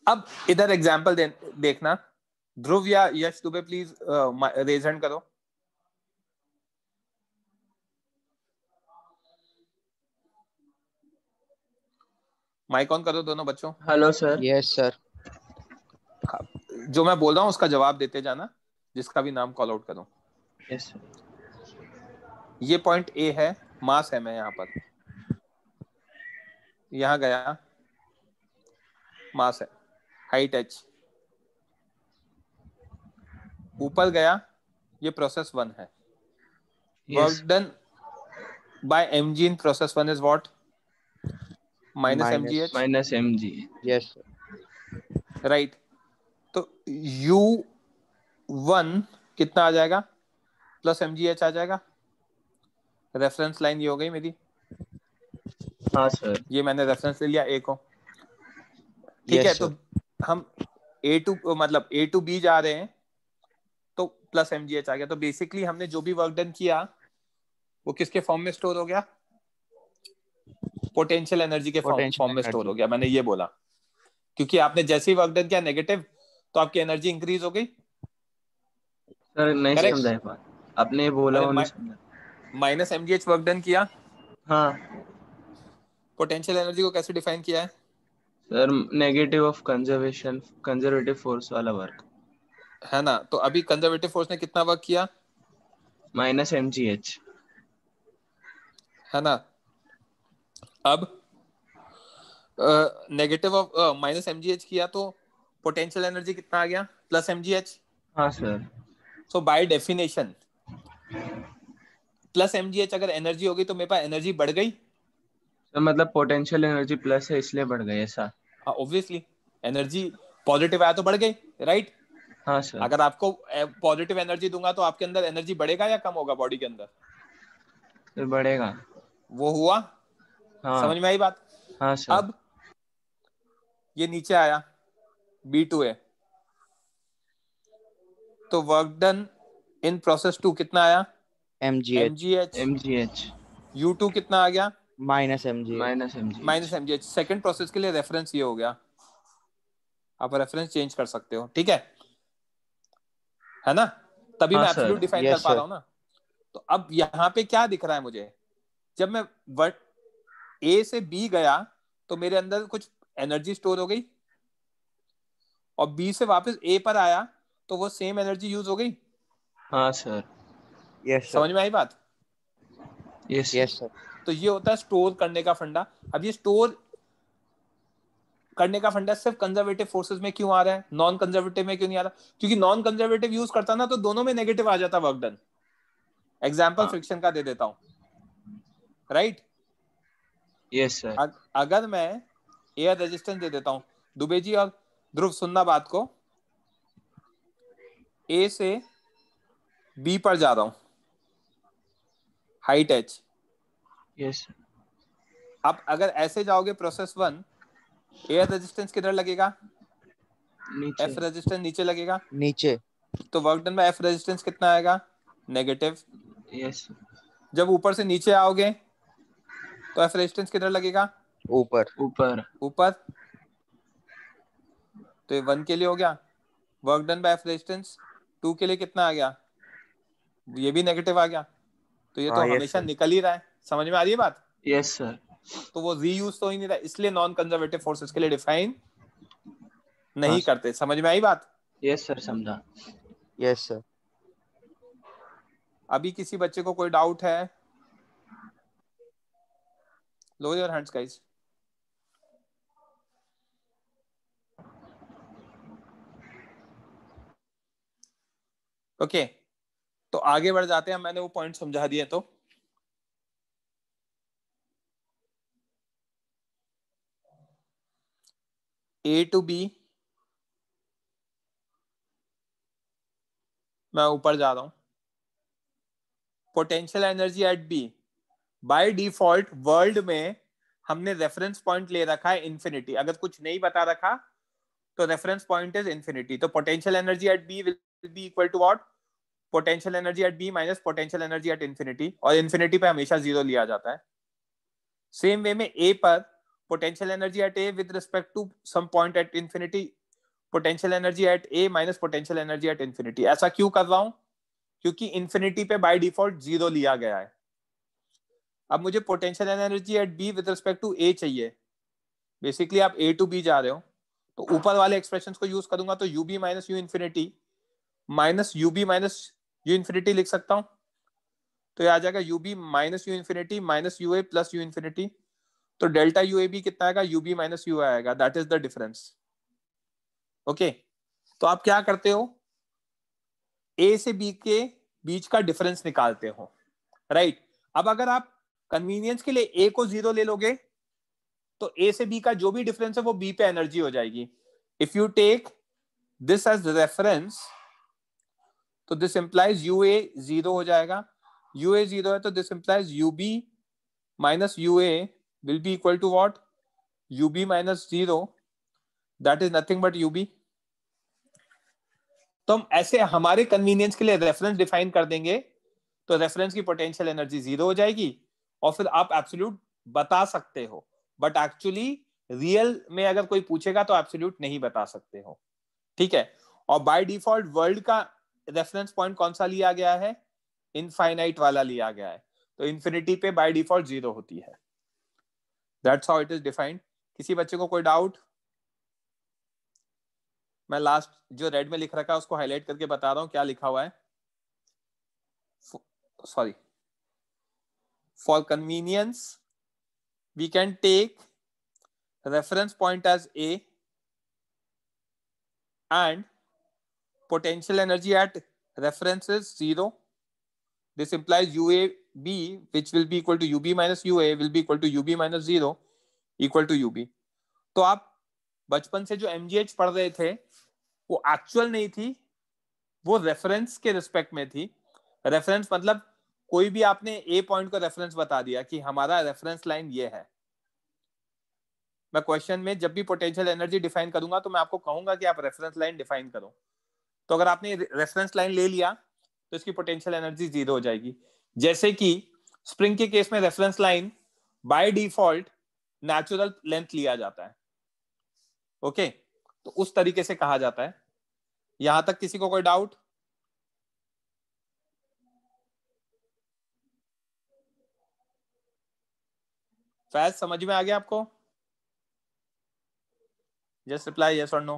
अब इधर एग्जांपल देखना। ध्रुव या यश दुबे प्लीज रेज हैंड करो। माइक ऑन करो दोनों बच्चों। Hello sir. Yes sir. जो मैं बोल रहा हूँ उसका जवाब देते जाना, जिसका भी नाम कॉल आउट करूं। Yes sir. ये पॉइंट ए है, मास है, मैं यहाँ पर यहाँ गया, मास है, हाइट h, ऊपर गया, ये प्रोसेस 1 है। Work done by mg in process 1 is what? Minus mgh। Minus mg। Yes right, तो u1 कितना आ जाएगा? प्लस mgh आ जाएगा। रेफरेंस लाइन ये हो गई मेरी। हाँ सर। ये मैंने रेफरेंस ले लिया ए को, ठीक है। तो हम ए टू मतलब ए टू बी जा रहे हैं तो प्लस mgh आ गया। तो बेसिकली हमने जो भी वर्क डन किया वो किसके फॉर्म में स्टोर हो गया? पोटेंशियल एनर्जी के फॉर्म में स्टोर हो गया। मैंने ये बोला क्योंकि आपने जैसे ही वर्क डन किया नेगेटिव तो आपकी एनर्जी इंक्रीज हो गई। सर नहीं Correct? समझा ये बात, आपने बोला वो नहीं समझा। माइनस mgh वर्क डन किया, हाँ पोटेंशियल एनर्जी को कैसे डिफाइन किया है? Sir, negative of conservative force वाला वर्क है ना। तो अभी कंजर्वेटिव फोर्स ने कितना वर्क किया? माइनस mgh, है ना। अब नेगेटिव ऑफ माइनस mgh किया तो पोटेंशियल एनर्जी कितना आ गया? Plus mgh। हाँ sir. So by definition plus mgh अगर एनर्जी होगी तो मेरे पास एनर्जी बढ़ गई। तो मतलब पोटेंशियल एनर्जी प्लस है इसलिए बढ़ गई ऐसा? हाँ ऑब्वियसली, एनर्जी पॉजिटिव आया तो बढ़ गई, राइट? हाँ सर। अगर आपको पॉजिटिव एनर्जी दूंगा तो आपके अंदर एनर्जी बढ़ेगा या कम होगा बॉडी के अंदर? तो बढ़ेगा। वो हुआ। हाँ समझ में आई बात? हाँ सर। अब ये नीचे आया B2 है तो वर्क डन इन प्रोसेस 2 कितना आया? mgh। U2 कितना आ गया? Minus mgh। Minus mgh। Second process के लिए रेफरेंस ये हो गया। आप रेफरेंस चेंज कर सकते हो, ठीक है ना। तभी मैं एब्सोल्यूट डिफाइन कर पा रहा हूं ना। तो अब यहाँ पे क्या दिख रहा है मुझे? जब मैं वर्ड ए से बी गया तो मेरे अंदर कुछ एनर्जी स्टोर हो गई और बी से वापस ए पर आया तो वो सेम एनर्जी यूज हो गई। हाँ सर। यस समझ में आई बात? Yes sir. तो ये होता है स्टोर करने का फंडा। अब ये स्टोर करने का फंडा सिर्फ कंजर्वेटिव फोर्सेस में क्यों आ रहा है, नॉन कंजर्वेटिव में क्यों नहीं आ रहा? क्योंकि नॉन कंजर्वेटिव यूज करता ना तो दोनों में नेगेटिव आ जाता वर्क डन। एग्जाम्पल फ्रिक्शन का दे देता हूं, राइट? Yes sir. अगर मैं एयर रेजिस्टेंस दे देता हूं, दुबे जी और ध्रुव सुनना बात को, ए से बी पर जा रहा हूं, हाइट h। यस। अब अगर ऐसे जाओगे प्रोसेस 1, एयर रेजिस्टेंस किधर लगेगा? नीचे। एफ रेजिस्टेंस नीचे लगेगा। नीचे। तो वर्क डन में एफ रेजिस्टेंस कितना आएगा? नेगेटिव। यस। जब ऊपर से नीचे आओगे तो एफ रेजिस्टेंस किधर लगेगा? ऊपर। ऊपर। तो ये 1 के लिए हो गया। Work done by F resistance 2 के लिए कितना आ गया? ये भी नेगेटिव आ गया। तो ये तो हमेशा निकल ही रहा है। समझ में आ रही है बात? Yes sir. तो वो रीयूज तो ही नहीं रहा, इसलिए नॉन कंजर्वेटिव फोर्सेस के लिए डिफाइन नहीं करते। समझ में आई बात? यस सर, समझा। Yes sir. अभी किसी बच्चे को कोई डाउट है? Lower your hands guys. Okay, तो आगे बढ़ जाते हैं। मैंने वो पॉइंट समझा दिए। तो ए टू बी मैं ऊपर जा रहा हूं, potential energy at B, by default world में हमने रेफरेंस पॉइंट ले रखा है इन्फिनिटी, अगर कुछ नहीं बता रखा तो रेफरेंस पॉइंट इज इन्फिनिटी, तो potential energy at B will be equal to what, potential energy at B minus potential energy at infinity, और इन्फिनिटी पे हमेशा जीरो लिया जाता है। सेम वे में ए पर potential energy at A with respect to some point at infinity, potential energy at A minus potential energy at infinity. ऐसा क्यों कर रहा हूं, क्योंकि इन्फिनिटी पे बाय डिफॉल्ट जीरो लिया गया है। अब मुझे potential energy at B with respect to A चाहिए, बेसिकली आप ए टू बी जा रहे हो, तो ऊपर वाले एक्सप्रेशंस को यूज करूंगा, तो U B minus U infinity minus U B minus U infinity लिख सकता हूं, तो ये आ जाएगा U B minus U infinity minus U A plus U infinity, तो डेल्टा यू ए बी कितना आएगा, यू बी माइनस यू आएगा, that is the difference. Okay, तो आप क्या करते हो, ए से बी के बीच का डिफरेंस निकालते हो, राइट। अब अगर आप कन्वीनियंस के लिए ए को जीरो ले लोगे तो ए से बी का जो भी डिफरेंस है वो बी पे एनर्जी हो जाएगी। If you take this as reference तो this implies U A zero हो जाएगा, यू ए जीरो है तो this implies U B minus U A will be equal to what, U B minus zero, that is nothing but U B. तो हम ऐसे हमारे convenience के लिए रेफरेंस डिफाइन कर देंगे, तो रेफरेंस की पोटेंशियल एनर्जी जीरो हो जाएगी, और फिर आप एब्सोल्यूट बता सकते हो, बट एक्चुअली रियल में अगर कोई पूछेगा तो एब्सोल्यूट नहीं बता सकते हो, ठीक है। और बाय डिफॉल्ट वर्ल्ड का रेफरेंस पॉइंट कौन सा लिया गया है, इनफाइनाइट वाला लिया गया है, तो इन्फिनिटी पे बाय डिफॉल्ट जीरो होती है। That's how it is defined. किसी बच्चे को कोई डाउट? मैं लास्ट जो रेड में लिख रखा है उसको हाईलाइट करके बता रहा हूं क्या लिखा हुआ है। Sorry, for convenience we can take reference point as A and potential energy at reference is zero. This implies UAB, which will be equal to UB minus UA will be equal to UB minus zero equal to UB. तो आप बचपन से जो MGH पढ़ रहे थे वो actual नहीं थी, वो रेफरेंस के रिस्पेक्ट में थी। रेफरेंस मतलब कोई भी आपने ए पॉइंट को रेफरेंस बता दिया कि हमारा रेफरेंस लाइन ये है। मैं क्वेश्चन में जब भी पोटेंशियल एनर्जी डिफाइन करूंगा तो मैं आपको कहूंगा कि आप रेफरेंस लाइन डिफाइन करो, तो अगर आपने रेफरेंस लाइन ले लिया तो इसकी पोटेंशियल एनर्जी जीरो हो जाएगी। जैसे कि स्प्रिंग के केस में reference line by default natural length लिया जाता है, ओके, तो उस तरीके से कहा जाता है। यहां तक किसी को कोई डाउट? फैज समझ में आ गया आपको? जस्ट रिप्लाई यस और नो।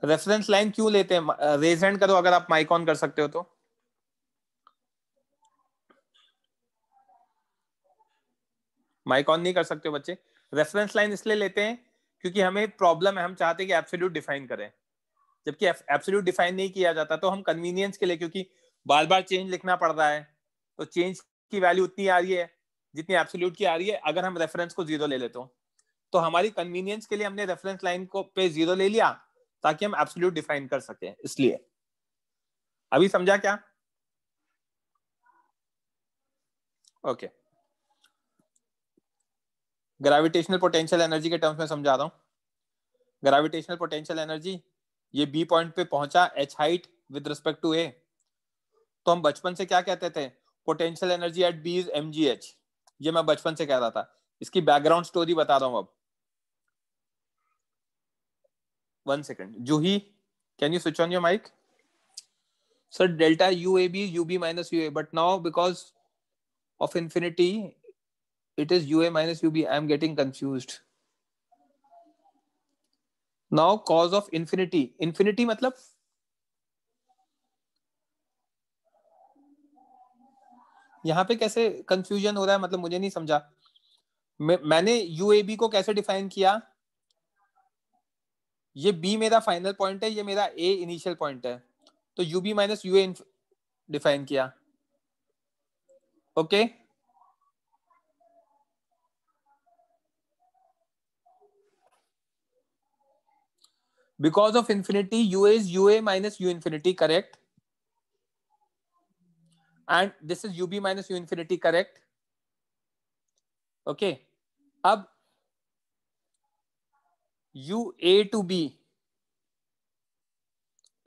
रेफरेंस लाइन क्यों लेते हैं? रेज हैंड करो अगर आप माइक ऑन कर सकते हो तो। माइक ऑन नहीं कर सकते हो बच्चे। रेफरेंस लाइन इसलिए लेते हैं क्योंकि हमें प्रॉब्लम है, हम चाहते हैं कि एब्सोल्यूट डिफाइन करें, जबकि एब्सोल्यूट डिफाइन नहीं किया जाता, तो हम कन्वीनियंस के लिए, क्योंकि बार बार चेंज लिखना पड़ रहा है, तो चेंज की वैल्यू उतनी आ रही है जितनी एब्सोल्यूट की आ रही है अगर हम रेफरेंस को जीरो ले लेते हो। तो हमारी कन्वीनियंस के लिए हमने रेफरेंस लाइन को पे जीरो ले लिया ताकि हम एब्सोल्यूट डिफाइन कर सके, इसलिए। अभी समझा क्या? ओके, ग्रेविटेशनल पोटेंशियल एनर्जी के टर्म्स में समझा रहा हूं। ग्रेविटेशनल पोटेंशियल एनर्जी ये बी पॉइंट पे पहुंचा H height with respect to A, तो हम बचपन से क्या कहते थे, potential energy at B is mgh। ये मैं बचपन से कह रहा था, इसकी बैकग्राउंड स्टोरी बता रहा हूं अब। 1 second, Juhi can you switch on your mike? Sir delta UAB UB minus UA, but now because of infinity it is UA minus UB. I am getting confused now. Cause of infinity, infinity मतलब यहाँ पे कैसे confusion हो रहा है, मतलब मुझे नहीं समझा। मैंने UAB को कैसे डिफाइन किया, ये B मेरा फाइनल पॉइंट है, ये मेरा A इनिशियल पॉइंट है, तो UB माइनस UA डिफाइन किया, okay. Because of infinity, UA is UA minus U infinity, correct? And this is UB minus U infinity, correct? Okay. अब UA to B,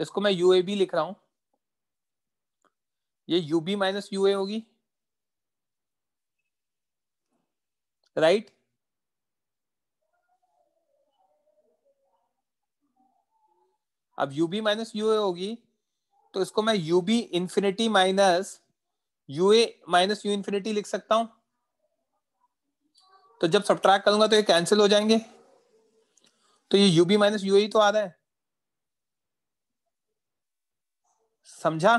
इसको मैं UAB लिख रहा हूं, ये UB माइनस UA होगी, right? अब UB माइनस UA होगी, तो इसको मैं UB infinity minus UA minus U infinity लिख सकता हूं। तो जब सब्ट्रैक्ट करूंगा तो ये कैंसिल हो जाएंगे, तो ये UB माइनस UA ही तो आ रहा है, समझा?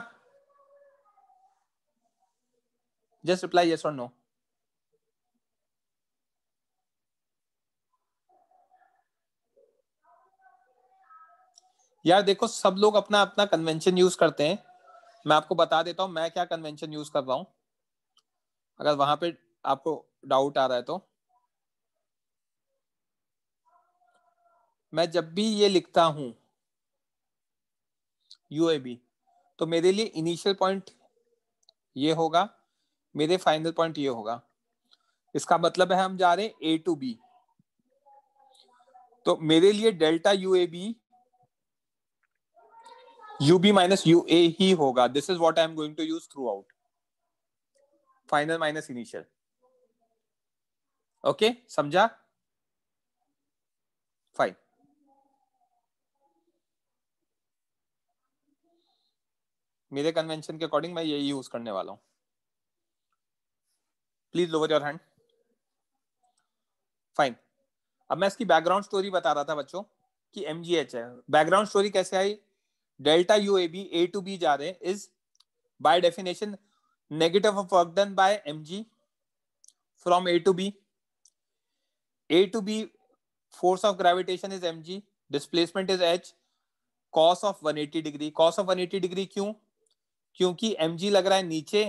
जस्ट रिप्लाई यस और नो। यार देखो, सब लोग अपना अपना कन्वेंशन यूज करते हैं, मैं आपको बता देता हूं मैं क्या कन्वेंशन यूज कर रहा हूं, अगर वहां पे आपको डाउट आ रहा है तो। मैं जब भी ये लिखता हूं UAB, तो मेरे लिए इनिशियल पॉइंट ये होगा, मेरे फाइनल पॉइंट ये होगा। इसका मतलब है हम जा रहे हैं A to B, तो मेरे लिए delta UAB UB minus UA ही होगा। This is what I am going to use through, final minus initial. Okay, समझा? फाइन। मेरे कन्वेंशन के अकॉर्डिंग मैं यही यूज करने वाला हूं। Please lower your hand. Fine. अब मैं इसकी बैकग्राउंड स्टोरी बता रहा था बच्चों कि MGH है। बैकग्राउंड स्टोरी कैसे आई? Delta UAB A to B जा रहे हैं is by definition negative of work done by mg from A to B. A to B force of gravitation is mg, displacement is h, cos of 180 degree. cos of 180 degree क्यों? क्योंकि mg लग रहा है नीचे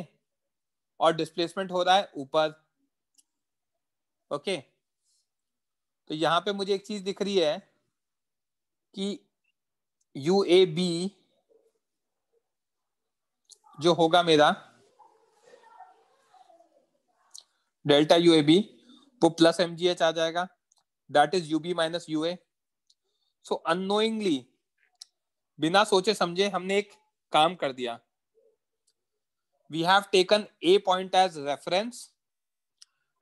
और displacement हो रहा है ऊपर। ओके, तो यहां पे मुझे एक चीज दिख रही है कि UAB जो होगा मेरा डेल्टा UAB वो प्लस MGH आ जाएगा, that is UB minus UA। So unknowingly, बिना सोचे समझे हमने एक काम कर दिया। We have taken A point as reference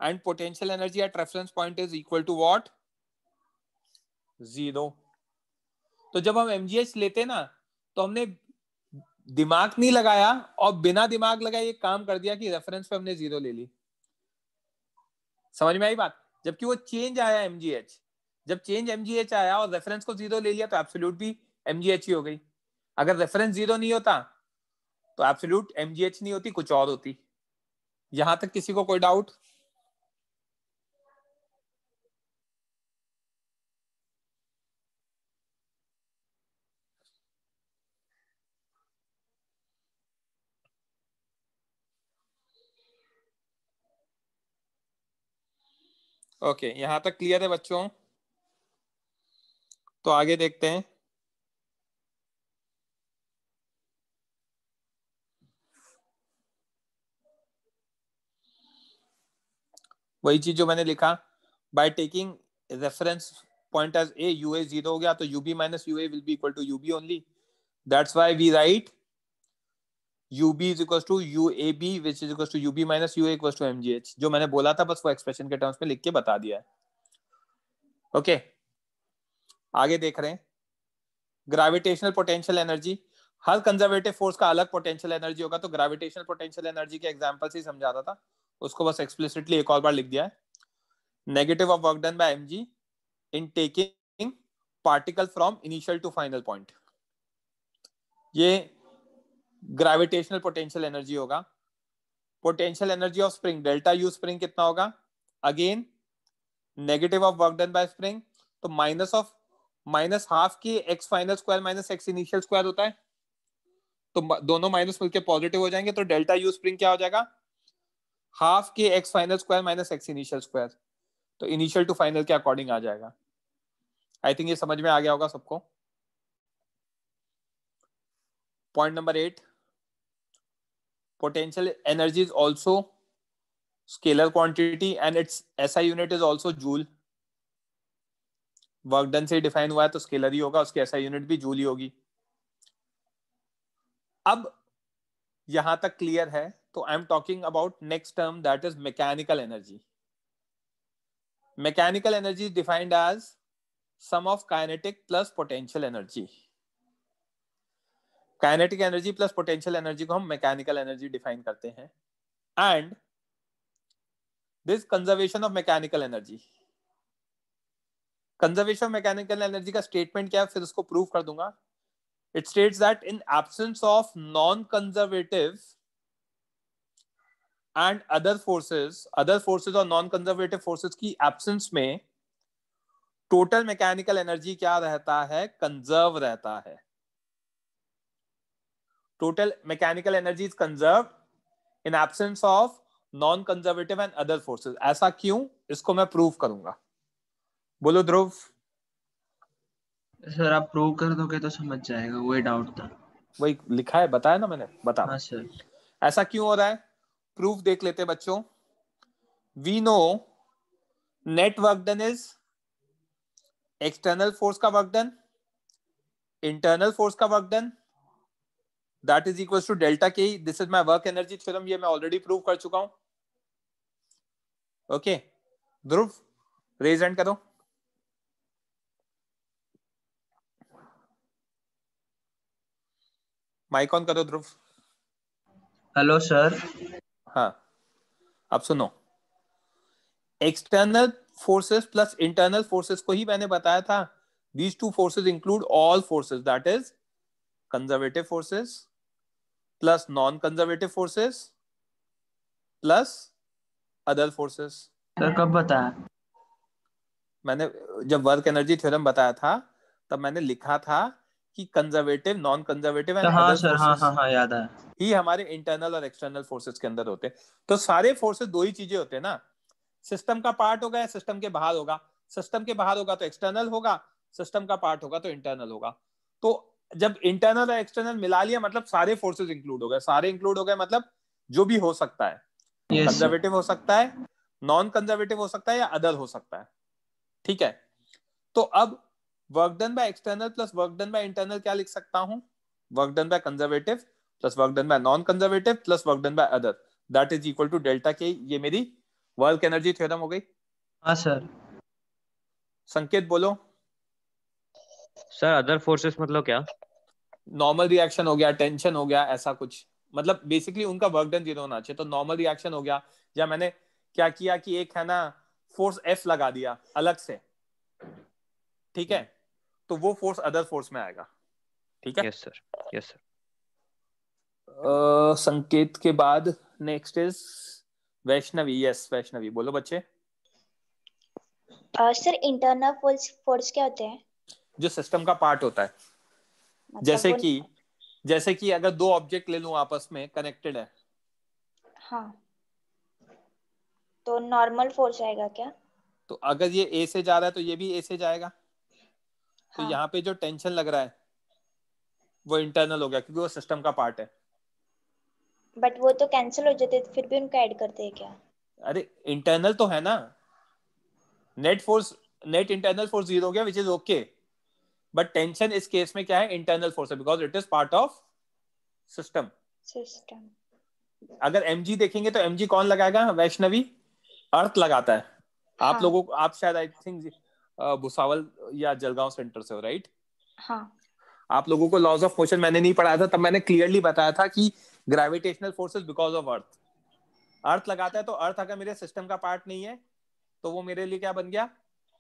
and potential energy at reference point is equal to what? 0। तो जब हम MGH लेते ना, तो हमने दिमाग नहीं लगाया और बिना दिमाग लगाए एक काम कर दिया कि रेफरेंस पे हमने 0 ले ली। समझ में आई बात? जबकि वो चेंज आया MGH, जब चेंज MGH आया और रेफरेंस को 0 ले लिया तो एब्सोल्यूट भी MGH ही हो गई। अगर रेफरेंस 0 नहीं होता तो एब्सोल्यूट MGH नहीं होती, कुछ और होती। यहां तक किसी को कोई डाउट? ओके, यहां तक क्लियर है बच्चों? तो आगे देखते हैं। वही चीज जो मैंने लिखा, by taking reference point as A, UA 0 हो गया तो UB minus UA will be equal to UB only. That's why we write UB is equals to UAB which is equals to UB minus UA equals to MGH। जो मैंने बोला था बस वो expression के टर्म्स में लिख के बता दिया है। ओके, आगे देख रहे हैं। ग्रेविटेशनल पोटेंशियल एनर्जी, हर कंजर्वेटिव फोर्स का अलग पोटेंशियल एनर्जी होगा, तो ग्रेविटेशनल पोटेंशियल एनर्जी के एग्जांपल से ही समझा रहा था, उसको बस एक्सप्लिसिटली एक और बार लिख दिया है। Negative of work done by mg in taking particle from initial to final point, ये ग्रेविटेशनल पोटेंशियल एनर्जी होगा। Potential energy of spring, delta U spring कितना होगा? Again negative of work done by spring, तो minus half K X final square minus X initial square होता है, तो दोनों minus मिलकर पॉजिटिव हो जाएंगे, तो डेल्टा यू स्प्रिंग क्या हो जाएगा? हाफ के x final square minus X initial square, तो इनिशियल टू फाइनल के अकॉर्डिंग आ जाएगा। आई थिंक ये समझ में आ गया होगा सबको। Point number 8, potential energy is also scalar quantity and its SI unit is also joule. Work done से डिफाइन हुआ है तो स्केलर ही होगा, उसकी SI यूनिट भी जूल ही होगी. अब यहां तक क्लियर है. तो I am talking about next term, that is mechanical energy. Mechanical energy is defined as sum of kinetic plus potential energy. Kinetic energy plus potential energy को हम मैकेनिकल एनर्जी डिफाइन करते हैं. And this conservation of mechanical energy, conservation of mechanical energy का statement क्या है, फिर उसको prove कर दूंगा. It states that in absence of non conservative and other forces और नॉन कंजर्वेटिव फोर्सेस की एब्सेंस में टोटल मैकेनिकल एनर्जी क्या रहता है, कंजर्व रहता है. Total mechanical energy is conserve in absence of non conservative and other forces. ऐसा क्यों, इसको मैं प्रूव करूंगा. बोलो ध्रुव. सर आप प्रूव कर दोगे तो समझ जाएगा, वही डाउट था. वही लिखा है, बताया ना मैंने, बता. हाँ सर. ऐसा क्यों हो रहा है, प्रूफ देख लेते बच्चों. We know net work done is external force का वर्क डन, इंटरनल फोर्स का work done, that is equal to delta K. This is my work energy theorem, ये मैं ऑलरेडी प्रूव कर चुका हूं. ओके ध्रुव, रेज हैंड करो. Mic on करो Dhruv. Hello sir. हाँ, अब सुनो. External forces plus internal forces को ही मैंने बताया था. These two forces include all forces, that is conservative forces plus non conservative forces plus other forces. Sir कब बताया? मैंने जब वर्क एनर्जी थ्योरम बताया था तब मैंने लिखा था कि कंजर्वेटिव, नॉन कंजर्वेटिव एंड हाँ अदर सर, हाँ याद आया. ही हमारे इंटरनल और एक्सटर्नल फोर्सेस के अंदर होते हैं. तो सारे फोर्सेस दो ही चीजें होते हैं ना, सिस्टम का पार्ट होगा या सिस्टम के बाहर होगा. सिस्टम के बाहर होगा तो एक्सटर्नल होगा, सिस्टम का पार्ट होगा तो इंटरनल होगा. तो जब इंटरनल और एक्सटर्नल मिला लिया मतलब सारे फोर्सेस इंक्लूड हो गए. सारे इंक्लूड हो गए मतलब जो भी हो सकता है, कंजर्वेटिव हो सकता है, नॉन कंजर्वेटिव हो सकता है या अदर हो सकता है. ठीक है. तो अब work done by external plus work done by internal क्या लिख सकता हूं, work done by conservative plus work done by non conservative plus work done by other, that is equal to delta K. ये मेरी वर्क एनर्जी थ्योरम हो गई. हाँ sir. संकेत बोलो. सर अदर फोर्सेस मतलब क्या? नॉर्मल रिएक्शन हो गया, टेंशन हो गया, ऐसा कुछ. मतलब बेसिकली उनका वर्क डन जीरो होना चाहिए. तो नॉर्मल रिएक्शन हो गया, या मैंने क्या किया कि एक है ना फोर्स F लगा दिया अलग से, ठीक है, तो वो फोर्स अदर फोर्स में आएगा. ठीक है. Yes sir, yes sir. संकेत के बाद next is Vaishnavi. Yes Vaishnavi, बोलो बच्चे. सर इंटरनल फोर्स क्या होते हैं? जो सिस्टम का पार्ट होता है. मतलब जैसे कि अगर दो ऑब्जेक्ट ले लूं आपस में कनेक्टेड है. हाँ, तो नॉर्मल फोर्स आएगा क्या? तो अगर ये A से जा रहा है तो ये भी A से जाएगा. तो हाँ. यहाँ पे जो टेंशन लग रहा है वो इंटरनल हो गया क्योंकि वो सिस्टम का पार्ट है. बट वो तो कैंसिल हो जाते, फिर भी उनको ऐड करते हैं क्या? अरे इंटरनल तो है ना. नेट इंटरनल फोर्स जीरो हो गया, which is okay. But tension इस केस में क्या है, इंटरनल फोर्स है, because it is part of system. अगर mg देखेंगे तो mg कौन लगाएगा वैष्णवी? अर्थ लगाता है. आप लोगों को, आप शायद आई थिंक भुसावल या जलगांव सेंटर से हो, राइट? हाँ. आप लोगों को लॉज ऑफ मोशन मैंने नहीं पढ़ाया था, तब मैंने क्लियरली बताया था कि gravitational forces because of earth लगाता है. तो अर्थ अगर मेरे सिस्टम का पार्ट नहीं है तो वो मेरे लिए क्या बन गया,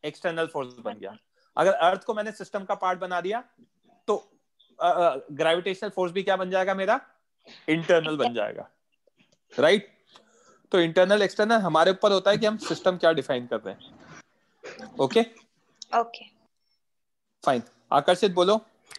एक्सटर्नल फोर्स बन गया. अगर अर्थ को मैंने सिस्टम का पार्ट बना दिया तो ग्रेविटेशनल फोर्स भी क्या बन जाएगा मेरा, इंटरनल बन जाएगा, राइट? तो इंटरनल एक्सटर्नल हमारे ऊपर होता है कि हम सिस्टम क्या डिफाइन कर रहे हैं. Okay okay fine. आकर्षित बोलो.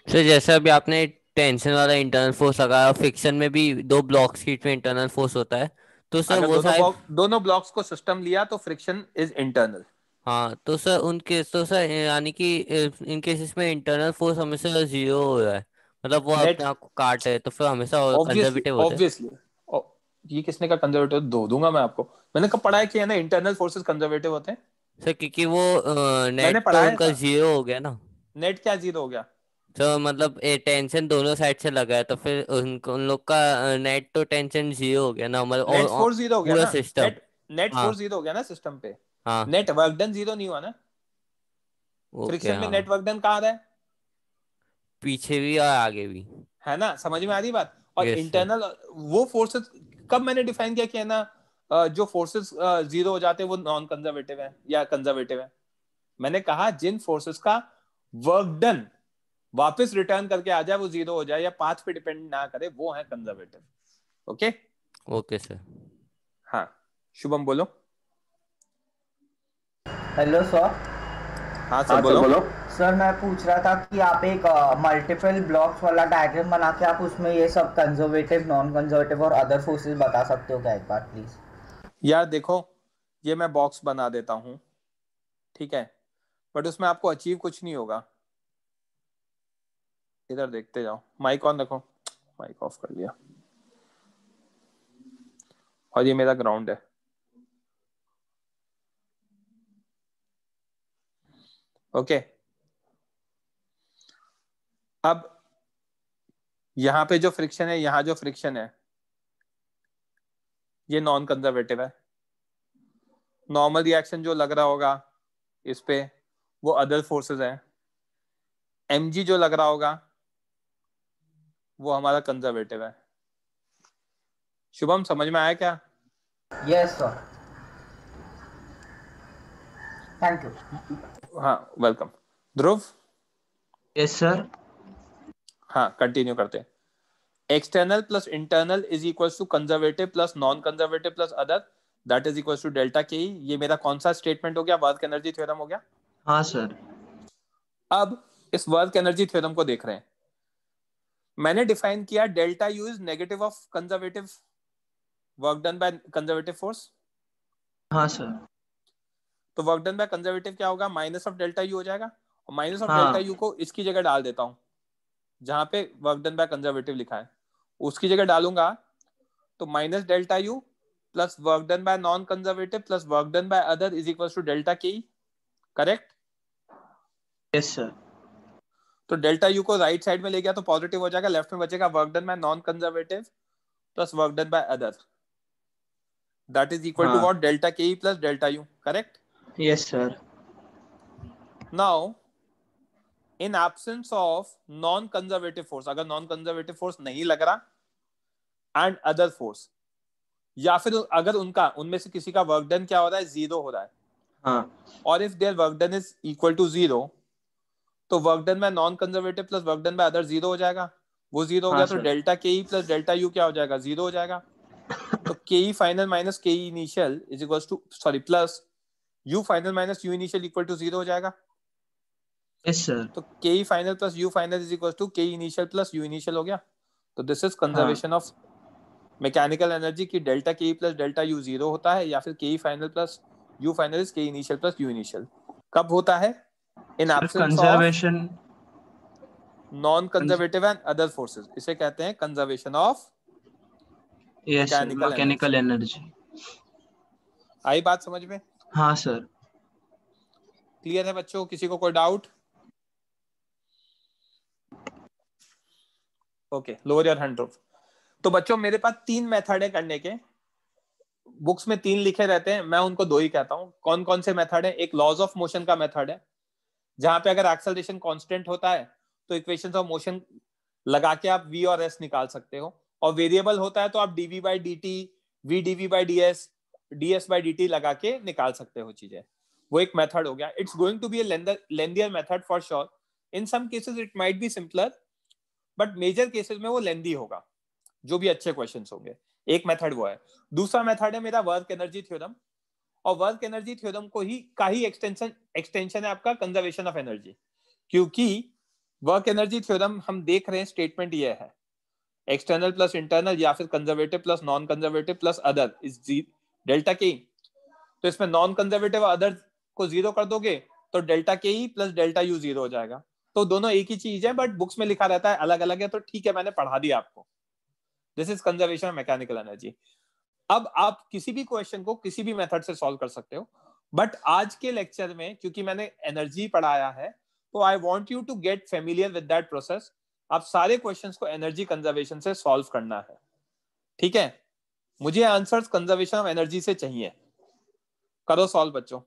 सर जैसे अभी आपने टेंशन वाला इंटरनल फोर्स लगाया, फ्रिक्शन में भी दो ब्लॉक्स की में इंटरनल फोर्स होता है, तो सर अगर वो दोनों ब्लॉक्स को सिस्टम लिया तो फ्रिक्शन इज इंटरनल. हाँ, तो सर उनके, तो सर यानी कि इन केसेस में इंटरनल फोर्स हमेशा जीरो हो रहा है, मतलब वो नेट अपने आप को काटे तो फिर हमेशा कंजर्वेटिव होते हैं। ऑब्वियसली ये किसने का कंजर्वेटिव दो दूंगा मैं आपको। मैंने कब पढ़ा है कि है ना इंटरनल फोर्सेस कंजर्वेटिव होते हैं। सर क्योंकि वो मैंने नेट तो पढ़ाया उनका था। 0 हो गया ना। नेट क्या 0 हो गया? तो मतलब टेंशन दोनों साइड से लगा है तो फिर उन लोग का नेट तो टेंशन 0 हो गया ना, मतलब नेट फोर्स 0 हो गया पूरा ना। सिस्टम। नेट हाँ फोर्स 0 हो गया ना सिस्टम पे। हाँ नेट वर्क डन 0 नहीं हुआ ना। ओके फ्रिक्शन में हाँ, नेट वर्क डन कहाँ आ रहा है? पीछे भी और आगे भी। है ना, समझ में आ रही बात। और यस सर। इंटरनल वो फोर्सेस कब मैंने डिफाइन किया कि है ना जो फोर्सेस 0 हो जाते हैं वो नॉन कंजर्वेटिव है या कंजर्वेटिव है। मैंने कहा जिन फोर्सेस का वर्क डन वापस रिटर्न करके आ जाए, वो 0 हो जाए या पाथ पे डिपेंड ना करे, वो है कंजर्वेटिव। Okay okay sir. हाँ शुभम बोलो। Hello sir. हाँ सर बोलो। सर मैं पूछ रहा था कि आप एक मल्टीपल ब्लॉक्स वाला डायग्राम बना के आप उसमें ये सब कंजर्वेटिव, नॉन कंजर्वेटिव और अदर फोर्सेस बता सकते हो क्या एक बार प्लीज? यार देखो, ये मैं बॉक्स बना देता हूं, ठीक है, बट उसमें आपको अचीव कुछ नहीं होगा। इधर देखते जाओ। माइक ऑन रखो। माइक ऑफ कर लिया। और ये मेरा ग्राउंड है। ओके अब यहां पे जो फ्रिक्शन है, यहां जो फ्रिक्शन है, ये नॉन कंजर्वेटिव है। नॉर्मल रिएक्शन जो लग रहा होगा इस पे, वो अदर फोर्सेस है। mg जो लग रहा होगा वो हमारा कंजर्वेटिव है। शुभम समझ में आया क्या? Yes sir, thank you. हाँ वेलकम। ध्रुव। Yes sir. हाँ कंटिन्यू करते हैं। External plus internal is equal to conservative plus non conservative plus other, that is equal to delta K. ये मेरा कौन सा स्टेटमेंट हो गया? वर्क एनर्जी थ्योरम हो गया। हाँ सर। अब इस वर्क एनर्जी थ्योरम को देख रहे हैं। मैंने डिफाइन किया delta U is negative of conservative work done by conservative force. हाँ सर। तो वर्क डन बाय कंजर्वेटिव क्या होगा? माइनस ऑफ डेल्टा यू हो जाएगा। और माइनस ऑफ डेल्टा हाँ यू को इसकी जगह डाल देता हूं, जहां पे वर्क डन बाय कंजर्वेटिव लिखा है उसकी जगह डालूंगा। तो minus delta U plus work done by non conservative plus work done by other is equal to delta K. Correct? Yes sir. तो डेल्टा यू को राइट साइड में ले गया तो पॉजिटिव हो जाएगा, लेफ्ट में बचेगा work done by non conservative plus work done by other, that is equal to हाँ what? Delta K plus delta U. Correct? Yes sir. Now in absence of non conservative force, अगर non conservative force नहीं लग रहा and other force, या फिर अगर उनमें से किसी का वर्क डन क्या हो रहा है? 0 हो रहा है। हाँ और if there work done is equal to 0, तो work done by non conservative plus work done by other 0 हो जाएगा। वो 0 हो हाँ गया तो sir. Delta K plus delta U क्या हो जाएगा? 0 हो जाएगा। तो K final minus K initial is equal to plus U final minus U initial equal to 0 हो जाएगा। Yes sir. तो K final plus U final is equal to K initial plus U initial हो गया। तो this is हाँ conservation of mechanical energy की delta K plus delta U 0 होता है, या फिर K final plus U final is K initial plus U initial. कब होता है? In sir absence of conservation non conservative and other forces. इसे कहते हैं conservation of yes sir mechanical energy. Mechanical energy. आई बात समझ में? हाँ सर। क्लियर है बच्चों? किसी को कोई doubt? Okay lower your hand. तो बच्चों मेरे पास 3 मेथड है करने के। बुक्स में 3 लिखे रहते हैं, मैं उनको 2 ही कहता हूं। कौन कौन से मेथड है? एक लॉज ऑफ मोशन का मेथड है, जहां पे अगर एक्सेलरेशन कांस्टेंट होता है तो इक्वेशंस ऑफ मोशन लगा के आप v और s निकाल सकते हो, और वेरिएबल होता है तो आप dv by dt, v dv by ds, ds by dt लगा के निकाल सकते हो चीजें। वो एक मेथड हो गया। It's going to be a lengthier method for sure. In some cases it might be simpler, but major cases में वो लेंथी होगा, जो भी अच्छे क्वेश्चंस होंगे। एक मेथड वो है। दूसरा मेथड है मेरा वर्क एनर्जी थ्योरम, और वर्क एनर्जी थ्योरम का ही एक्सटेंशन है आपका कंजर्वेशन ऑफ एनर्जी। क्योंकि वर्क एनर्जी थ्योरम हम देख रहे हैं स्टेटमेंट ये है, एक्सटर्नल प्लस इंटरनल या फिर conservative plus non conservative plus other is delta के। तो इसमें नॉन कंजर्वेटिव अदर को 0 कर दोगे तो delta K plus delta U 0 हो जाएगा। तो दोनों एक ही चीज है, बट बुक्स में लिखा रहता है अलग अलग है, तो ठीक है मैंने पढ़ा दिया आपको। This is conservation of mechanical energy. अब आप किसी भी क्वेश्चन को किसी भी मेथड से सॉल्व कर सकते हो, बट आज के लेक्चर में क्योंकि मैंने एनर्जी पढ़ाया है, तो I want you to get familiar with that process. आप सारे क्वेश्चंस को एनर्जी कंजर्वेशन से सॉल्व करना है, ठीक है? मुझे आंसर्स कंजर्वेशन ऑफ एनर्जी से चाहिए। करो सॉल्व बच्चों।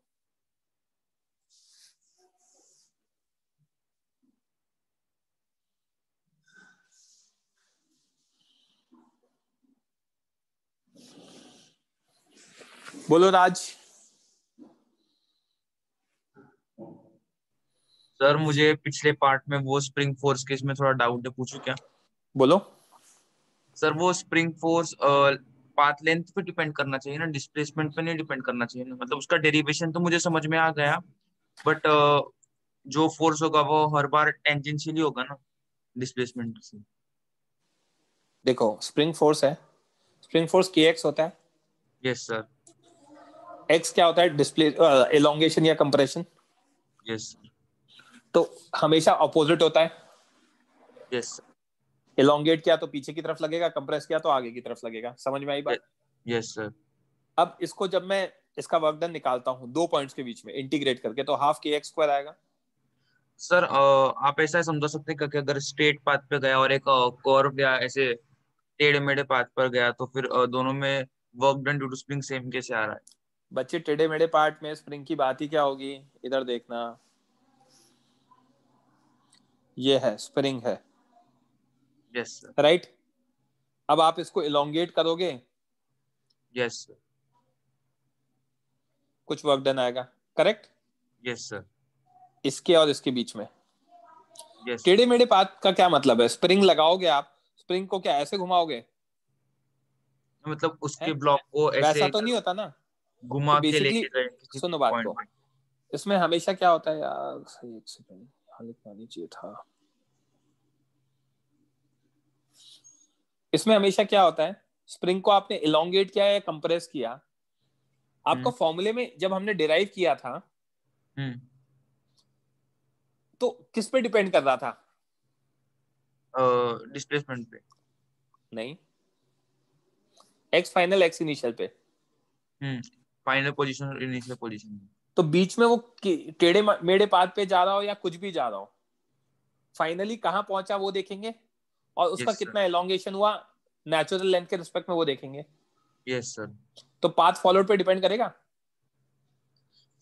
बोलो राज। सर मुझे पिछले पार्ट में वो स्प्रिंग फोर्स केस में थोड़ा डाउट है, पूछूं क्या? बोलो। सर वो स्प्रिंग फोर्स पाथ लेंथ पे डिपेंड करना चाहिए ना, डिस्प्लेसमेंट पे नहीं डिपेंड करना चाहिए ना? मतलब उसका डेरिवेशन तो मुझे समझ में आ गया, बट जो फोर्स होगा वो हर बार टेंजेंशियली होगा ना डिस्प्लेसमेंट से। देखो स्प्रिंग फोर्स है, स्प्रिंग फोर्स के एक्स होता है। Yes sir. एक्स क्या होता है? डिस्प्ले एलोंगेशन या कंप्रेशन। यस तो हमेशा अपोजिट होता है। यस एलोंगेट किया तो पीछे की तरफ लगेगा, कंप्रेस किया तो आगे की तरफ लगेगा। समझ में आई बात? Yes sir. अब इसको जब मैं इसका वर्क डन निकालता हूं दो पॉइंट्स के बीच में इंटीग्रेट करके, तो हाफ के एक्स स्क्वायर आएगा। सर आप ऐसा समझा सकते हैं कि अगर स्ट्रेट पाथ पे गया और एक कर्व या ऐसे टेढ़े मेढ़े पाथ पर गया, तो फिर दोनों में work done due to spring same कैसे आ रहा है? बच्चे टेढ़े मेढ़े पार्ट में स्प्रिंग की बात ही क्या होगी? इधर देखना, ये है स्प्रिंग है, यस सर। राइट? अब आप इसको इलोंगेट करोगे, यस सर। कुछ वर्क डन आएगा, करेक्ट? Yes sir. इसके और इसके बीच में यस टेढ़े मेढ़े पाथ का क्या मतलब है? स्प्रिंग लगाओगे आप, स्प्रिंग को क्या ऐसे घुमाओगे? मतलब उसके है? ब्लॉक को वैसा ऐसे तो नहीं होता ना। तो घुमा के बेसिकली लेके गए किसी सुनो बात पॉइंट को, पे। इसमें हमेशा क्या होता है यार, सही एक सेकंड यहाँ लिखना नहीं चाहिए था। इसमें हमेशा क्या होता है, स्प्रिंग को आपने इलोंगेट किया या कंप्रेस किया, आपको फॉर्मूले में जब हमने डिराइव किया था तो किस पे डिपेंड कर रहा था? डिस्प्लेसमेंट पे नहीं, एक्स फाइनल एक्स इनिशियल पे। फाइनल पोजीशन और इनिशियल पोजीशन। तो बीच में वो टेढ़े मेढ़े पाथ पे जा रहा हो या कुछ भी जा रहा हो, फाइनली कहां पहुंचा वो देखेंगे, और उसका यस सर। कितना एलोंगेशन हुआ नेचुरल लेंथ के रिस्पेक्ट में वो देखेंगे। Yes sir. तो पाथ फॉलोड पे डिपेंड करेगा।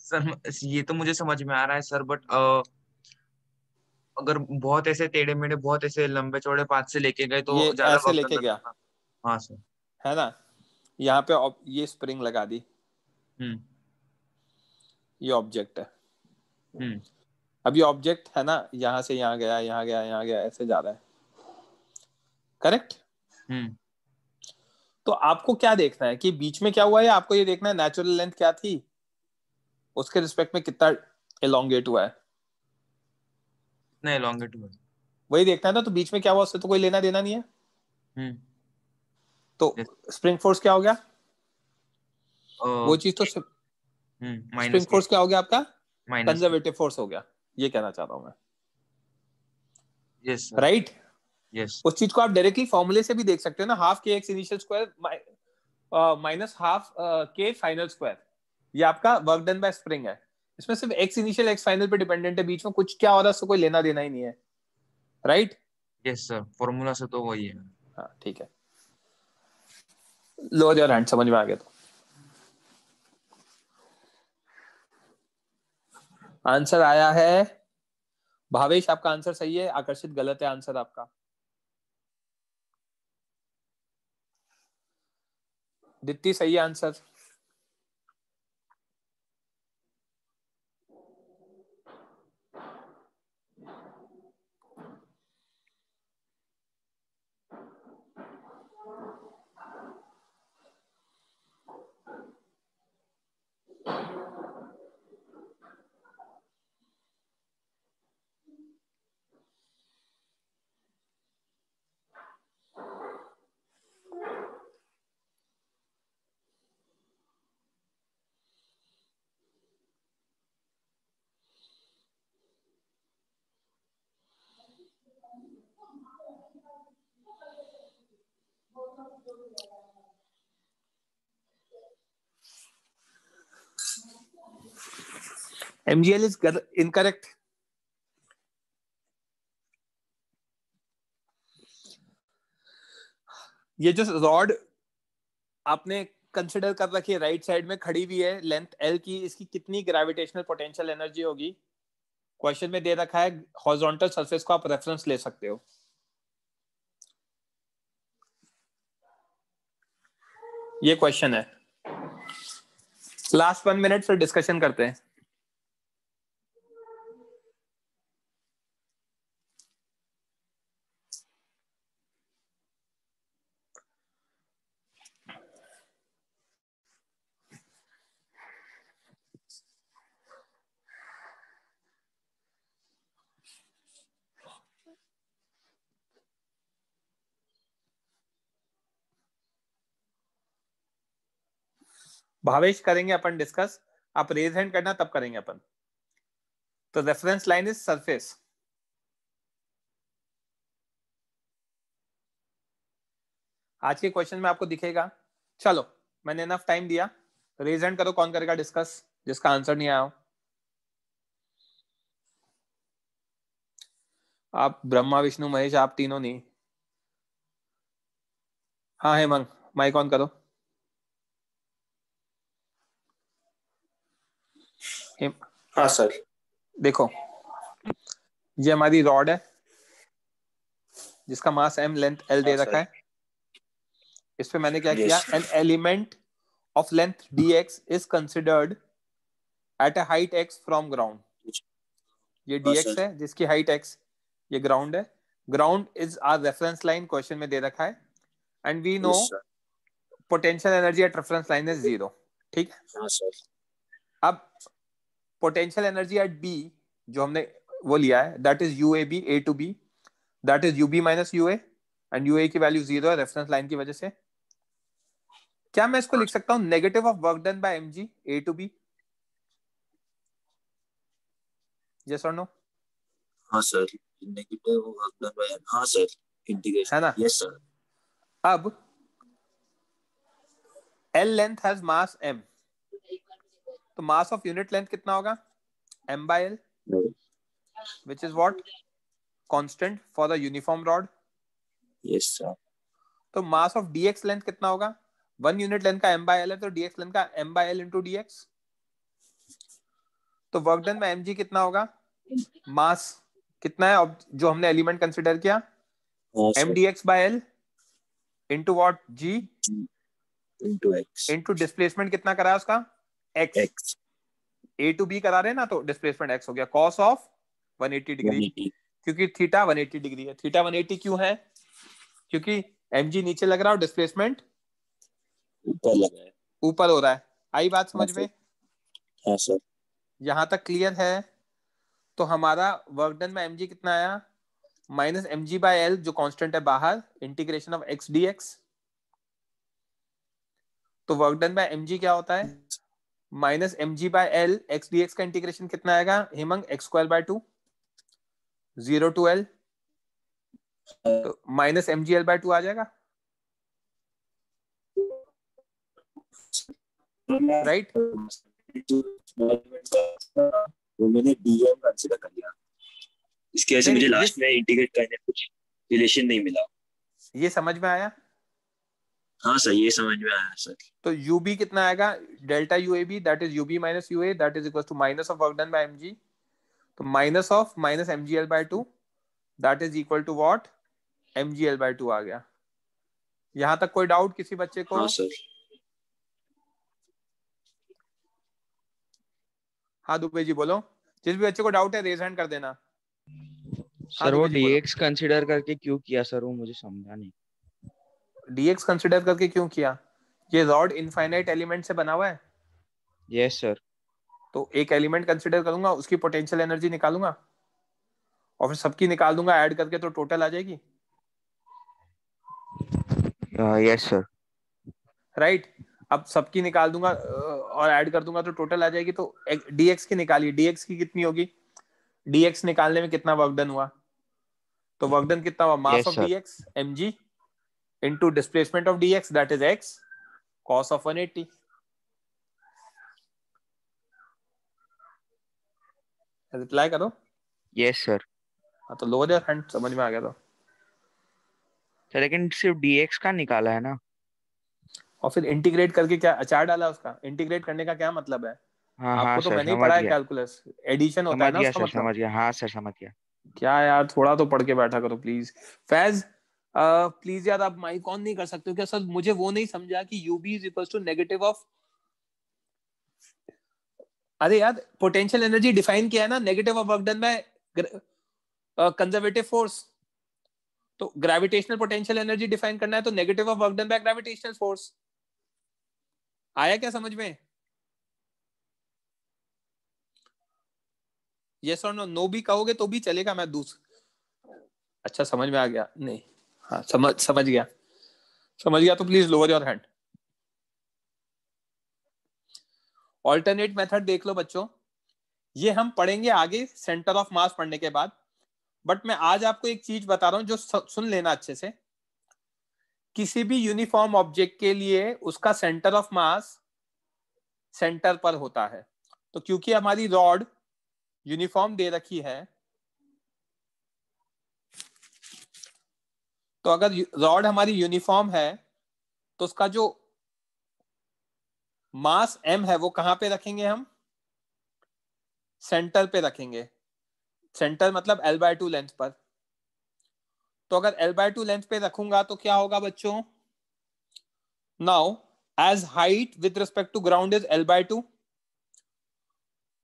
सर ये तो मुझे समझ में आ रहा है सर, बट अगर बहुत ऐसे टेढ़े मेढ़े बहुत ऐसे लंबे चौड़े पाथ से लेके गए तो ये ज्यादा ऐसे वक्त लेके लगता गया, था। हाँ सर। है ना? यहाँ पे ये स्प्रिंग लगा दी, ये ऑब्जेक्ट है। अब ये ऑब्जेक्ट है ना, यहां से यहाँ गया, यहाँ गया, यहाँ गया, ऐसे जा रहा है, करेक्ट? तो आपको क्या देखना है कि बीच में क्या हुआ है? आपको ये देखना है नेचुरल लेंथ क्या थी, उसके रिस्पेक्ट में कितना एलोंगेट हुआ है, कितना एलोंगेट हुआ। वही देखना है ना। तो बीच में क्या हुआ उससे तो कोई लेना देना नहीं है। तो स्प्रिंग फोर्स क्या हो गया? वो चीज तो स्प्रिंग फोर्स क्या हो गया आपका? कंजर्वेटिव फोर्स हो गया, ये कहना चाह रहा हूं मैं। Yes right? यस। उस चीज को आप डायरेक्टली फॉर्मूले से भी देख सकते हो ना, हाफ के x initial square minus half के फाइनल स्क्वायर, ये आपका वर्क डन बाय स्प्रिंग है। इसमें सिर्फ एक्स इनिशियल एक्स फाइनल पे डिपेंडेंट है, बीच में कुछ क्या हो रहा है उससे कोई लेना देना ही नहीं है, राइट? यस सर, फॉर्मूला से तो वही है। हाँ ठीक है, लोअर योर हैंड, समझ में आ गया? तो आंसर आया है भावेश, आपका आंसर सही है। आकर्षित गलत है आंसर आपका। दित्ती सही है आंसर। MGL is incorrect. ये जो रॉड आपने कंसिडर कर रखी है राइट साइड में खड़ी हुई है लेंथ L की, इसकी कितनी ग्रेविटेशनल पोटेंशियल एनर्जी होगी? क्वेश्चन में दे रखा है हॉरिजॉन्टल सरफेस को आप रेफरेंस ले सकते हो। ये क्वेश्चन है। लास्ट 1 मिनट फिर डिस्कशन करते हैं। भावेश करेंगे अपन डिस्कस, आप रेज हैंड करना तब करेंगे अपन। तो रेफरेंस लाइन इज सरफेस। आज के क्वेश्चन में आपको दिखेगा। चलो मैंने इनफ टाइम दिया, रेज हैंड करो कौन करेगा डिस्कस जिसका आंसर नहीं आया हो। आप ब्रह्मा विष्णु महेश आप तीनों नहीं। हाँ हेमंत माइक ऑन करो। हाँ सर। देखो ये हमारी रॉड है जिसका मास m, लेंथ l दे रखा है। इस पे मैंने क्या किया, an element of length dx is considered at a height x from ground. ये dx है जिसकी हाइट x, ये ग्राउंड है। Ground is our reference line, question में दे रखा है। And we know potential energy at reference line is 0। ठीक है। अब पोटेंशियल एनर्जी एट b जो हमने वो लिया है, that is UAB, A to B, that is UB minus UA, and UA की वैल्यू 0 है रेफरेंस लाइन की वजह से। क्या मैं इसको लिख सकता हूं negative of work done by mg A to B? Yes और नो? हाँ sir, negative work done bye, हाँ सर, इंटीग्रेशन है ना? Yes sir. अब L length has mass m, तो मास ऑफ यूनिट लेंथ कितना होगा? m by L, which is what? Constant for the uniform rod. Yes sir. तो mass of dx length कितना होगा? 1 यूनिट लेंथ का m by L है, तो dx length का m by L into dx। तो वर्क डन में mg कितना होगा? मास कितना है अब जो हमने एलिमेंट कंसिडर किया? m dx by L into what? g into x into displacement कितना करा है उसका? x। A to B करा रहे हैं ना, तो डिस्प्लेसमेंट x हो गया cos ऑफ 180 डिग्री, क्योंकि थीटा 180 डिग्री है। थीटा 180 क्यों है? क्योंकि mg नीचे लग रहा है और डिस्प्लेसमेंट ऊपर लगा है, ऊपर हो रहा है। आई बात समझ में? हाँ सर। यहां तक क्लियर है? तो हमारा वर्क डन में mg कितना आया? माइनस mg बाय L जो कांस्टेंट है बाहर, इंटीग्रेशन ऑफ x dx। तो वर्क डन बाय mg क्या होता है? Minus mg by L x dx का इंटीग्रेशन कितना आएगा हेमंग? x²/2 0 to L, तो माइनस mgl/2 आ जाएगा, राइट? वो मैंने dm कंसीडर कर लिया, इसकी वजह से मुझे लास्ट में इंटीग्रेट करने कुछ रिलेशन नहीं मिला। ये समझ में आया? हाँ सर, ये समझ में आया सर। तो UB कितना आएगा? Delta UAB that is UB minus UA that is equal to minus of work done by mg, तो minus of minus mgl/2 that is equal to what? mgl/2 आ गया। यहां तक कोई डाउट किसी बच्चे को? हाँ सर। हाँ दुबे जी बोलो, जिस भी बच्चे को डाउट है रेज हैंड कर देना। सर वो dx कंसीडर करके क्यों किया सर, वो मुझे समझा नहीं। dx कंसीडर करके क्यों किया? ये रॉड इनफाइनाइट एलिमेंट से बना हुआ है। Yes sir. तो एक एलिमेंट कंसीडर करूंगा, उसकी पोटेंशियल एनर्जी निकालूंगा और फिर सबकी निकाल दूंगा ऐड करके, तो टोटल आ जाएगी। Yes sir. राइट। अब सबकी निकाल दूंगा और ऐड कर दूंगा तो टोटल आ जाएगी। तो dx की निकालिए, dx की कितनी होगी? dx निकालने में कितना वर्क डन हुआ? तो वर्क डन कितना हुआ? Mass of dx mg into displacement of dx that is x cos of 180। Reply करो। Yes sir. हाँ तो लोअर योर हैंड, समझ में आ गया तो। सर लेकिन सिर्फ dx का निकाला है ना। और फिर इंटीग्रेट करके क्या अचार डाला उसका? इंटीग्रेट करने का क्या मतलब है? हाँ हाँ आपको तो सर मैंने ही समझ पढ़ा है गया, कैलकुलस, एडिशन होता है समझ ना गया उसका सर, मतलब। समझ गया। हाँ सर समझ गया। क्या यार, थोड़ा तो पढ़ के बैठा करो प्लीज। फैज प्लीज यार, आप माइक ऑन नहीं कर सकते हो क्या सर? मुझे वो नहीं समझा कि UB is equal to negative of, अरे यार पोटेंशियल एनर्जी डिफाइन किया है ना, negative of work done by conservative force. तो ग्रेविटेशनल पोटेंशियल एनर्जी डिफाइन करना है तो negative of work done by gravitational force. आया क्या समझ में? यस और नो, नो भी कहोगे तो भी चलेगा, मैं अच्छा समझ में आ गया नहीं? हाँ समझ गया तो please lower your hand. Alternate method देख लो बच्चों, ये हम पढ़ेंगे आगे सेंटर ऑफ मास पढ़ने के बाद। बट मैं आज आपको एक चीज बता रहा हूं जो सुन लेना अच्छे से। किसी भी यूनिफॉर्म ऑब्जेक्ट के लिए उसका सेंटर ऑफ मास सेंटर पर होता है। तो क्योंकि हमारी रॉड यूनिफॉर्म दे रखी है, तो अगर रॉड हमारी यूनिफॉर्म है तो उसका जो मास m है वो कहां पे रखेंगे हम? सेंटर पे रखेंगे। सेंटर मतलब L/2 लेंथ पर। तो अगर L/2 लेंथ पे रखूंगा तो क्या होगा बच्चों? Now as height with respect to ground is L/2,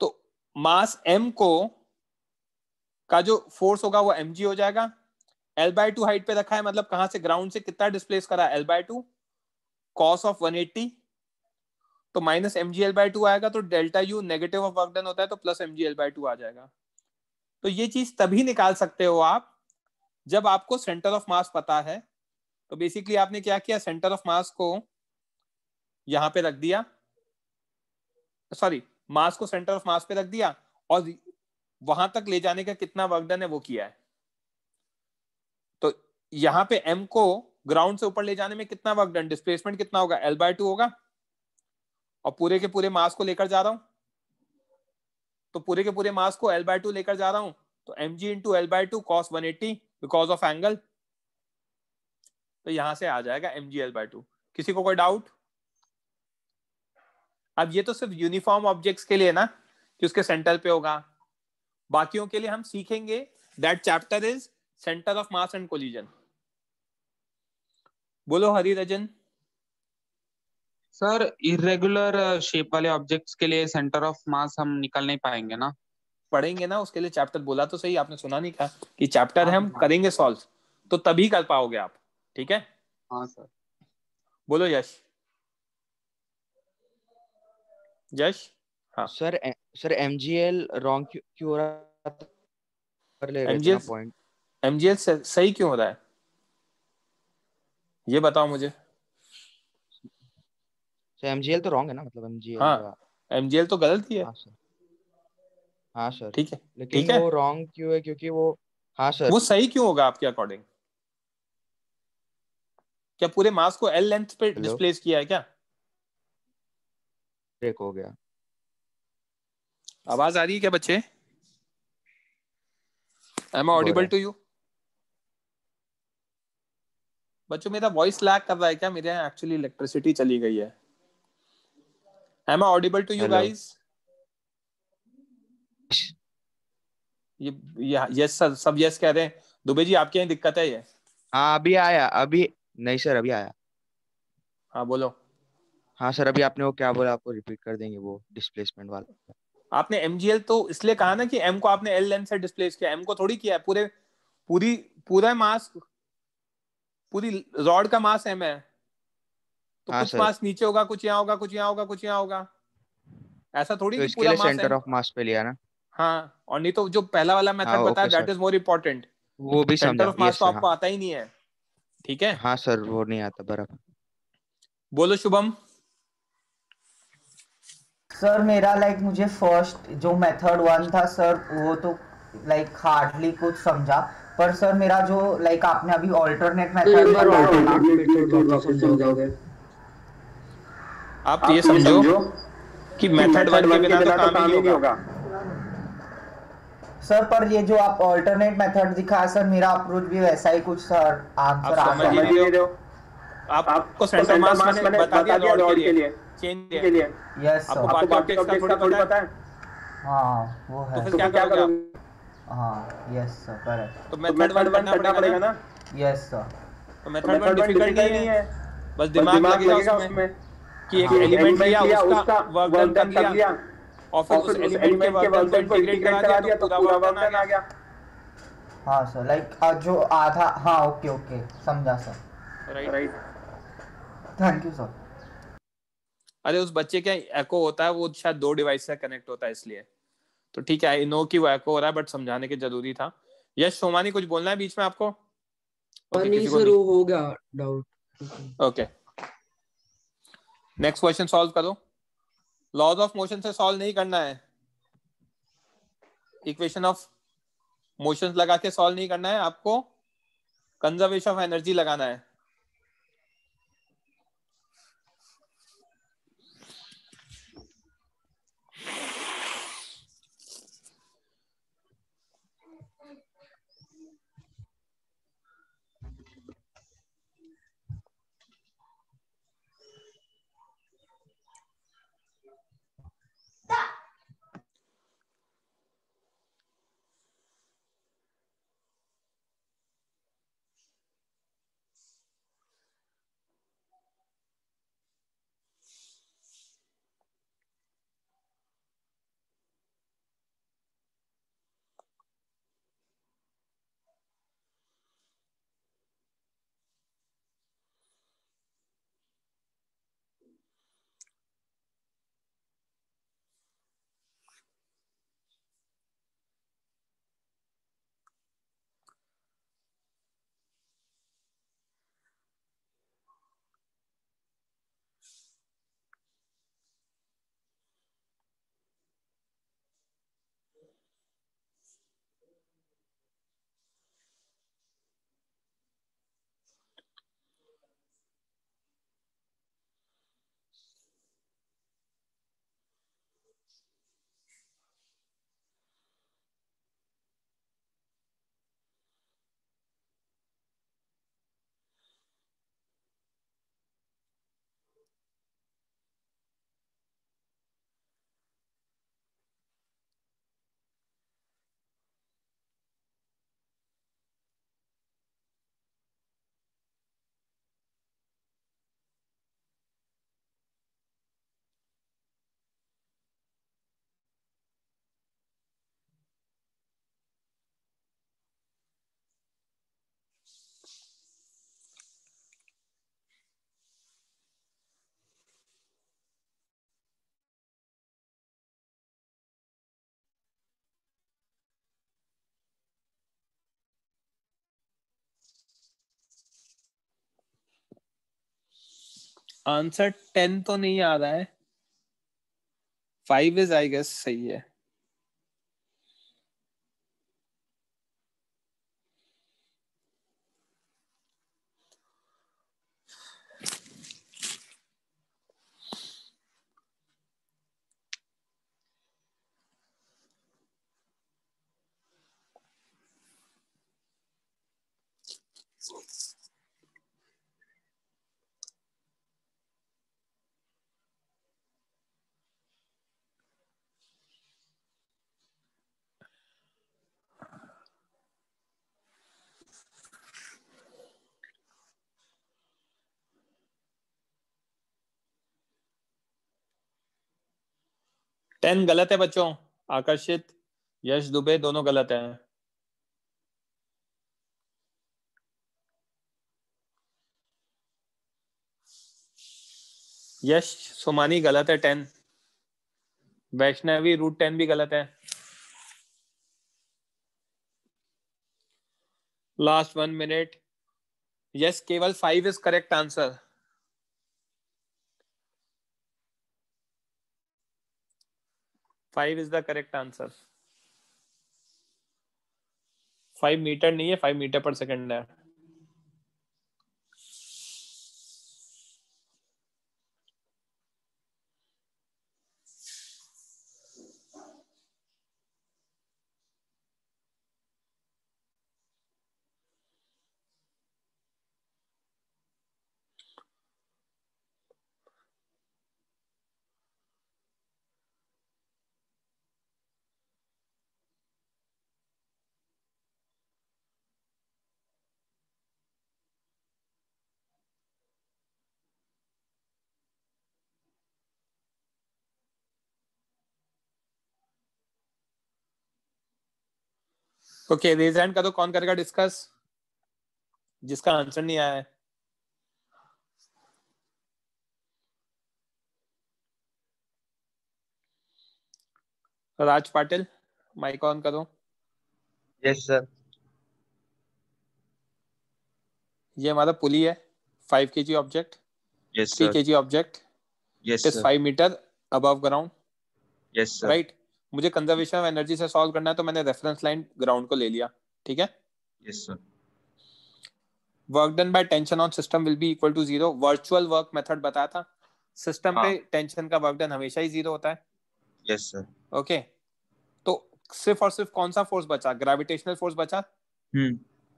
तो मास m को का जो फोर्स होगा वो mg हो जाएगा। L/2 हाइट पे रखा है, मतलब कहां से? ग्राउंड से कितना डिस्प्लेस करा? L/2 cos ऑफ 180, तो माइनस mg/2 आएगा, तो delta you negative of work done होता है तो प्लस mg/2 आ जाएगा। तो ये चीज तभी निकाल सकते हो आप जब आपको सेंटर ऑफ मास पता है। तो बेसिकली आपने क्या किया, सेंटर ऑफ मास को यहां पे रख दिया, सॉरी मास को सेंटर ऑफ मास पे रख दिया और वहां तक ले जाने का कितना वर्क डन है वो किया है। तो यहां पे m को ग्राउंड से ऊपर ले जाने में कितना वर्क डन, डिस्प्लेसमेंट कितना होगा? L/2 होगा। और पूरे के पूरे मास को लेकर जा रहा हूं, तो पूरे के पूरे मास को L/2 लेकर जा रहा हूं, तो mg into L/2 cos 180 because of angle, तो यहां से आ जाएगा mg/2। किसी को कोई डाउट? अब ये तो सिर्फ यूनिफॉर्म ऑब्जेक्ट्स के लिए ना कि उसके सेंटर पे होगा, बाकियों के लिए हम सीखेंगे। That chapter is centre of mass and collision. बोलो हरि रजन। सर इरेगुलर शेप वाले ऑब्जेक्ट्स के लिए सेंटर ऑफ मास हम निकाल नहीं पाएंगे ना? पढ़ेंगे ना उसके लिए चैप्टर, बोला तो सही, आपने सुना नहीं? कहा कि चैप्टर है, हम करेंगे सॉल्व, तो तभी कर पाओगे आप। ठीक है? हाँ सर। बोलो यश। यश। हाँ सर mgl रॉन्ग क्यों हो रहा था? कर ले रहे थे ना पॉइंट। mgl सही क्यों हो रहा है ये बताओ मुझे। mgl तो रॉन्ग है ना, मतलब mgl। हाँ mgl तो गलत ही है। हाँ सर ठीक है, लेकिन ठीक है। वो रॉन्ग क्यों है? क्योंकि वो, हाँ सर, वो सही क्यों होगा आपके अकॉर्डिंग? क्या पूरे मास को L लेंथ पे डिस्प्लेस किया है क्या? ब्रेक हो गया। आवाज आ रही है क्या बच्चे? Am I audible to you? बच्चों मेरा वॉइस लैग कर रहा है क्या? मेरे यहाँ एक्चुअली इलेक्ट्रिसिटी चली गई है। Am I audible to you guys? ये यस सर, सब यस कह रहे हैं। दुबे जी आपके यहाँ दिक्कत है ये? हाँ अभी आया, अभी नहीं सर, अभी आया। हाँ बोलो। हाँ सर अभी आपने वो क्या बोला, आपको रिपीट कर देंगे वो डिस्प्लेसमेंट वाला। आपने mgl तो इसलिए कहा ना कि m को आपने L लेंथ से डिस्प्लेस किया, m को थोड़ी किया है। पूरा मास, पूरी रॉड का मास m है, तो हाँ कुछ सर। मास नीचे होगा, कुछ यहाँ होगा, कुछ यहाँ होगा, कुछ यहाँ होगा, ऐसा थोड़ी तो कि इसके पूरा लिए mass centre m। Of mass पे लिया ना? हाँ, और नहीं तो जो पहला वाला मेथड हाँ, बताया okay that sir, is more important. वो भी सेंटर समझा। ऑफ मास यस तो सर। आपको हाँ आता ही नहीं है। ठीक है? हाँ सर वो नहीं आता बराबर। बोलो शुभम। सर मेरा मुझे फर्स्ट जो मेथड 1 था सर वो तो हार्डली कुछ समझा, पर सर मेरा जो आपने अभी ऑल्टरनेट मेथड समझाओगे? आप ये समझो कि मेथड 1 के बिना तो काम ही नहीं होगा। सर पर ये जो आप ऑल्टरनेट मेथड दिखाया सर, मेरा अप्रोच भी वैसा ही कुछ सर, आंसर आप समझ ही रहे हो। आपको सेंटर मास मैंने बता दिया रॉड के लिए, चेन के लिए। यस आपको सर, बाकी ऑब्जेक्ट्स का थोड़ी पता है। हाँ वो है। तो फिर क्या करोगे? हाँ यस सर, करेक्ट। तो मेथड 1 करना पड़ेगा ना। Yes sir. तो मेथड 1 डिफिकल्ट नहीं है, बस दिमाग लगेगा उसमें कि एक एलिमेंट लिया, उसका वर्क डन कर लिया और फिर उस एलिमेंट के वर्क डन को इंटीग्रेट करा दिया तो पूरा वर्क डन आ गया। हाँ सर, लाइक जो आधा, हाँ ओके ओके समझा sir. Right. Thank you sir. अरे उस बच्चे का एको होता है, वो शायद 2 डिवाइस से कनेक्ट होता है इसलिए। तो ठीक है, आई नो कि वो एको हो रहा है, बट समझाने के जरूरी था। यश सोमानी कुछ बोलना है बीच में आपको? Okay, नहीं सर, वो हो गया doubt. Okay, next question solve करो। लॉज ऑफ मोशन से सॉल्व नहीं करना है, इक्वेशन ऑफ मोशंस लगा के सॉल्व नहीं करना है, आपको कंजर्वेशन ऑफ एनर्जी लगाना है। आंसर 10 तो नहीं आ रहा है, 5 इज आई गेस सही है। टेन गलत है बच्चों, आकर्षित, यश दुबे दोनों गलत हैं। यश सोमानी गलत है 10, वैष्णवी रूट 10 भी गलत है। Last 1 minute. यस, केवल 5 is correct answer. Five is the correct answer. 5 metre नहीं है, 5 मीटर पर सेकंड है। ओके, रेज हैंड का तो कौन करेगा डिस्कस, जिसका आंसर नहीं आया है? राज पाटिल, माइक ऑन करो। Yes sir. ये हमारा पुली है, 5 kg object, yes 3 sir. kg object, yes it is sir. 5 metre above ground, yes sir. Right. मुझे कंजर्वेशन ऑफ एनर्जी से सॉल्व करना है, तो मैंने रेफरेंस लाइन ग्राउंड को ले लिया, ठीक है। Yes sir. Work done by tension on system will be equal to 0। Virtual work method बताया था, सिस्टम हाँ। पे टेंशन का वर्क डन हमेशा ही 0 होता है। Yes sir. ओके, तो सिर्फ और सिर्फ कौन सा फोर्स बचा? ग्रेविटेशनल फोर्स बचा।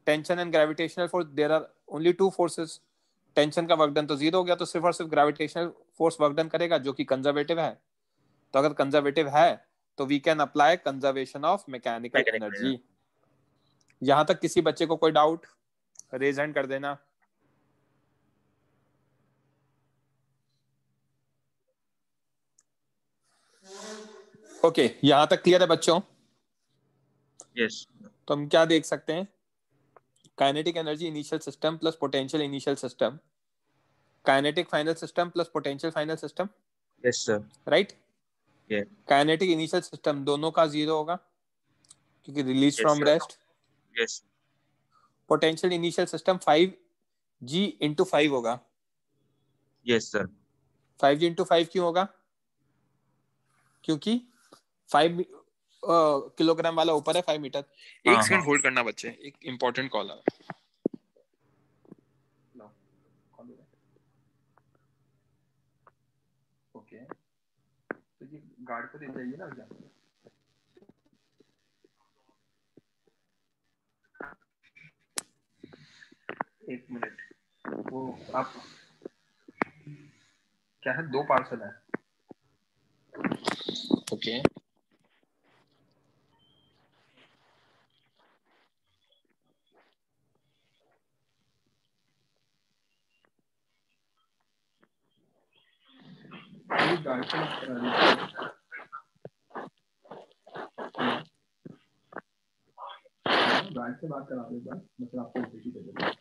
Tension and gravitational force, there are only 2 forces. Tension का वर्क डन तो 0 हो गया, तो सिर्फ और सिर्फ ग्रेविटेशनल फोर्स वर्क डन करेगा, जो कि कंजर्वेटिव है। तो अगर कंजर्वेटिव है तो we can apply conservation of mechanical energy. यहां तक किसी बच्चे को कोई डाउट? रेज हैंड कर देना। ओके, यहां तक क्लियर है बच्चों? यस। तो हम क्या देख सकते हैं? Kinetic energy initial system plus potential initial system, kinetic final system plus potential final system. Yes sir. Right. Yeah. Kinetic initial system दोनों का 0 होगा, क्योंकि release from rest. Yes. Potential initial system 5g into 5 होगा। Yes sir. 5g into 5 क्यों होगा? क्योंकि 5 kilogram वाला ऊपर है, 5 मीटर। एक सेकंड होल्ड करना बच्चे, एक इंपॉर्टेंट कॉल आ रहा है। ओके, तो ये गार्ड को दे जाइए ना भैया। एक मिनट, वो आप क्या है, 2 पार्सल है। ओके, गार्ड से बात करा दीजिए। गार्ड से बात करा दो एक बार, मतलब आपको ओटीपी दे देगा।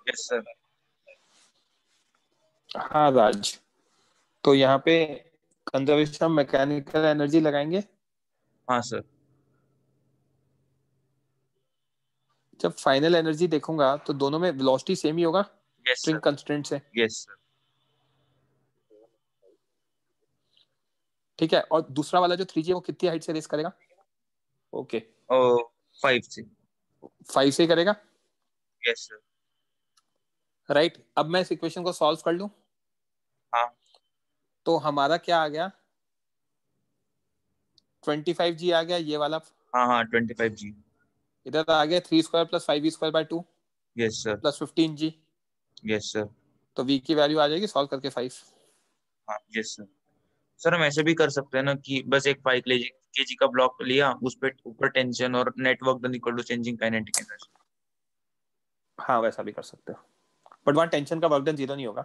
Yes sir. हाँ राज, तो यहाँ पे कंजर्वेशन मैकेनिकल एनर्जी लगाएंगे। हाँ सर। जब फाइनल एनर्जी देखूंगा तो दोनों में वेलोसिटी सेम ही होगा, स्ट्रिंग कंस्ट्रेंट से। Yes sir. ठीक है, और दूसरा वाला जो 3g है वो कितनी हाइट से रेस करेगा? ओके, 5 से। 5 से करेगा। Yes sir. राइट, अब मैं इस इक्वेशन को सॉल्व कर लूं। हाँ। तो हमारा क्या आ गया, 25G आ गया ये वाला। हाँ 25G। इधर आ गया 3 square plus 5V square by 2 yes sir. Plus 15G। Yes sir. तो V की वैल्यू आ जाएगी सॉल्व करके 5। हाँ यस सर। सर हम ऐसे भी कर सकते हैं ना कि बस एक 5 kg का ब्लॉक लिया, उस पे ऊपर टेंशन और network done equal to changing kinetic energy. हाँ वैसा भी कर सकते हो, बट वहाँ टेंशन का वर्क डन 0 नहीं होगा।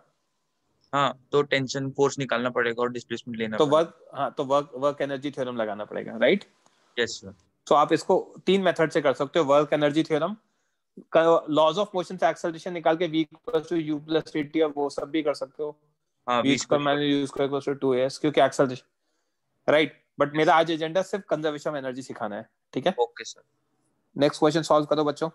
हाँ तो टेंशन फोर्स निकालना पड़ेगा और डिस्प्लेसमेंट लेना तो पड़ेगा। वर्क एनर्जी थ्योरम लगाना पड़ेगा, राइट। Yes sir. तो आप इसको 3 मेथड से कर सकते हो। Work energy theorem, laws of motion से एक्सेलरेशन निकाल के V equals to U plus T और वो सब भी कर सकते हो। हाँ V square minus U square equals to 2s, क्योंकि एक्सेलरेशन, राइट। बट मेरा आज एजेंडा सिर्फ कंजर्वेशन एनर्जी सिखाना है, ठीक है। Okay sir. Next question solve करो बच्चों।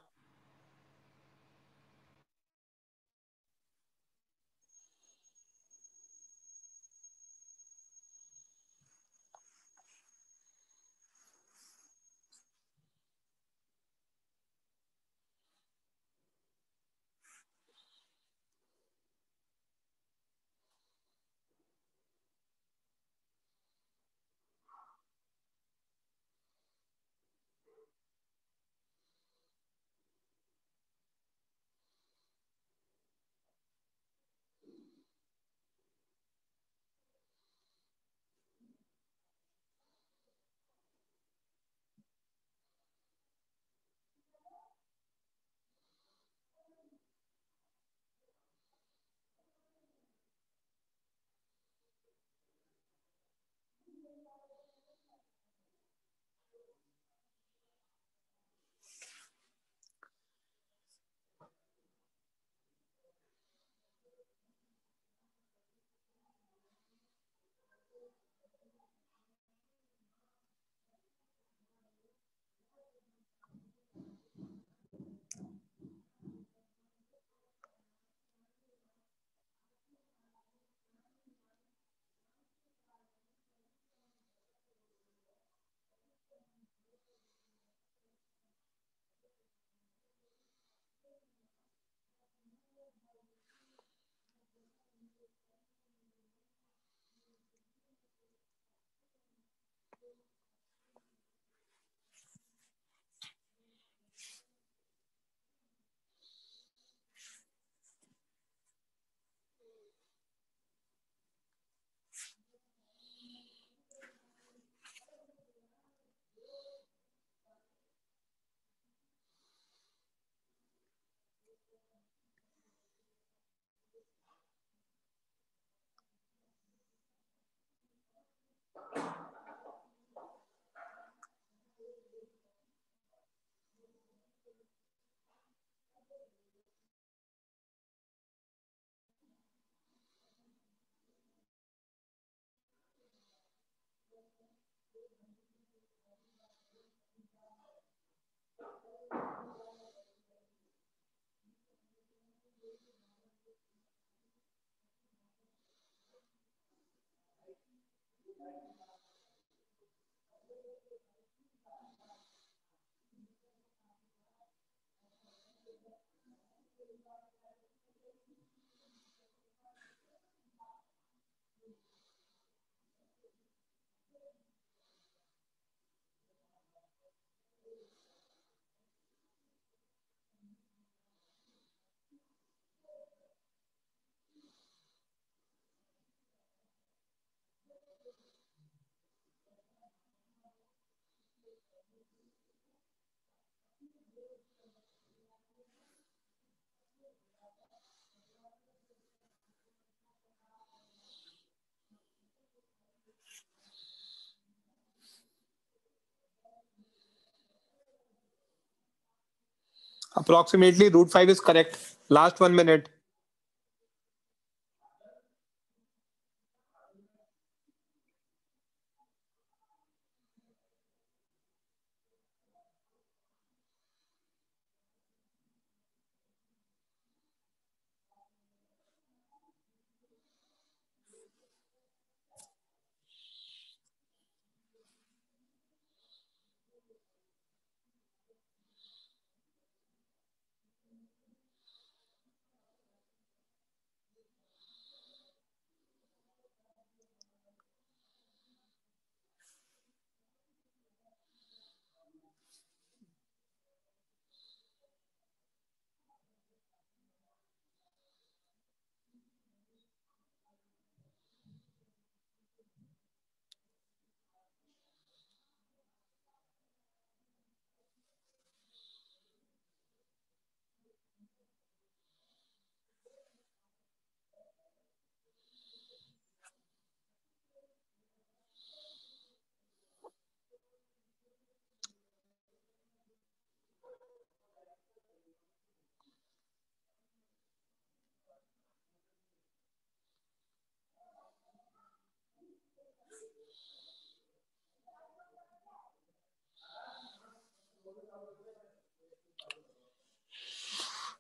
Approximately root 5 is correct. Last 1 minute.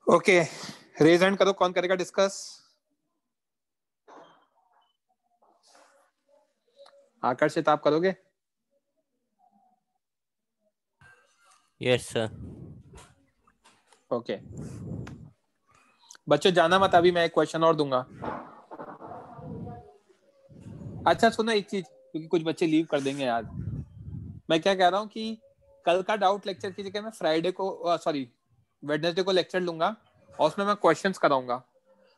Okay, raise hand करो, कौन करेगा डिस्कस? आकर्षित आप करोगे? Yes sir. ओके बच्चों जाना मत, अभी मैं एक क्वेश्चन और दूंगा। अच्छा सुनो एक चीज, क्योंकि कुछ बच्चे लीव कर देंगे आज, मैं क्या कह रहा हूँ कि कल का डाउट लेक्चर की जगह मैं फ्राइडे को सॉरी वेडनेसडे को लेक्चर लूंगा और उसमें मैं क्वेश्चंस कराऊंगा।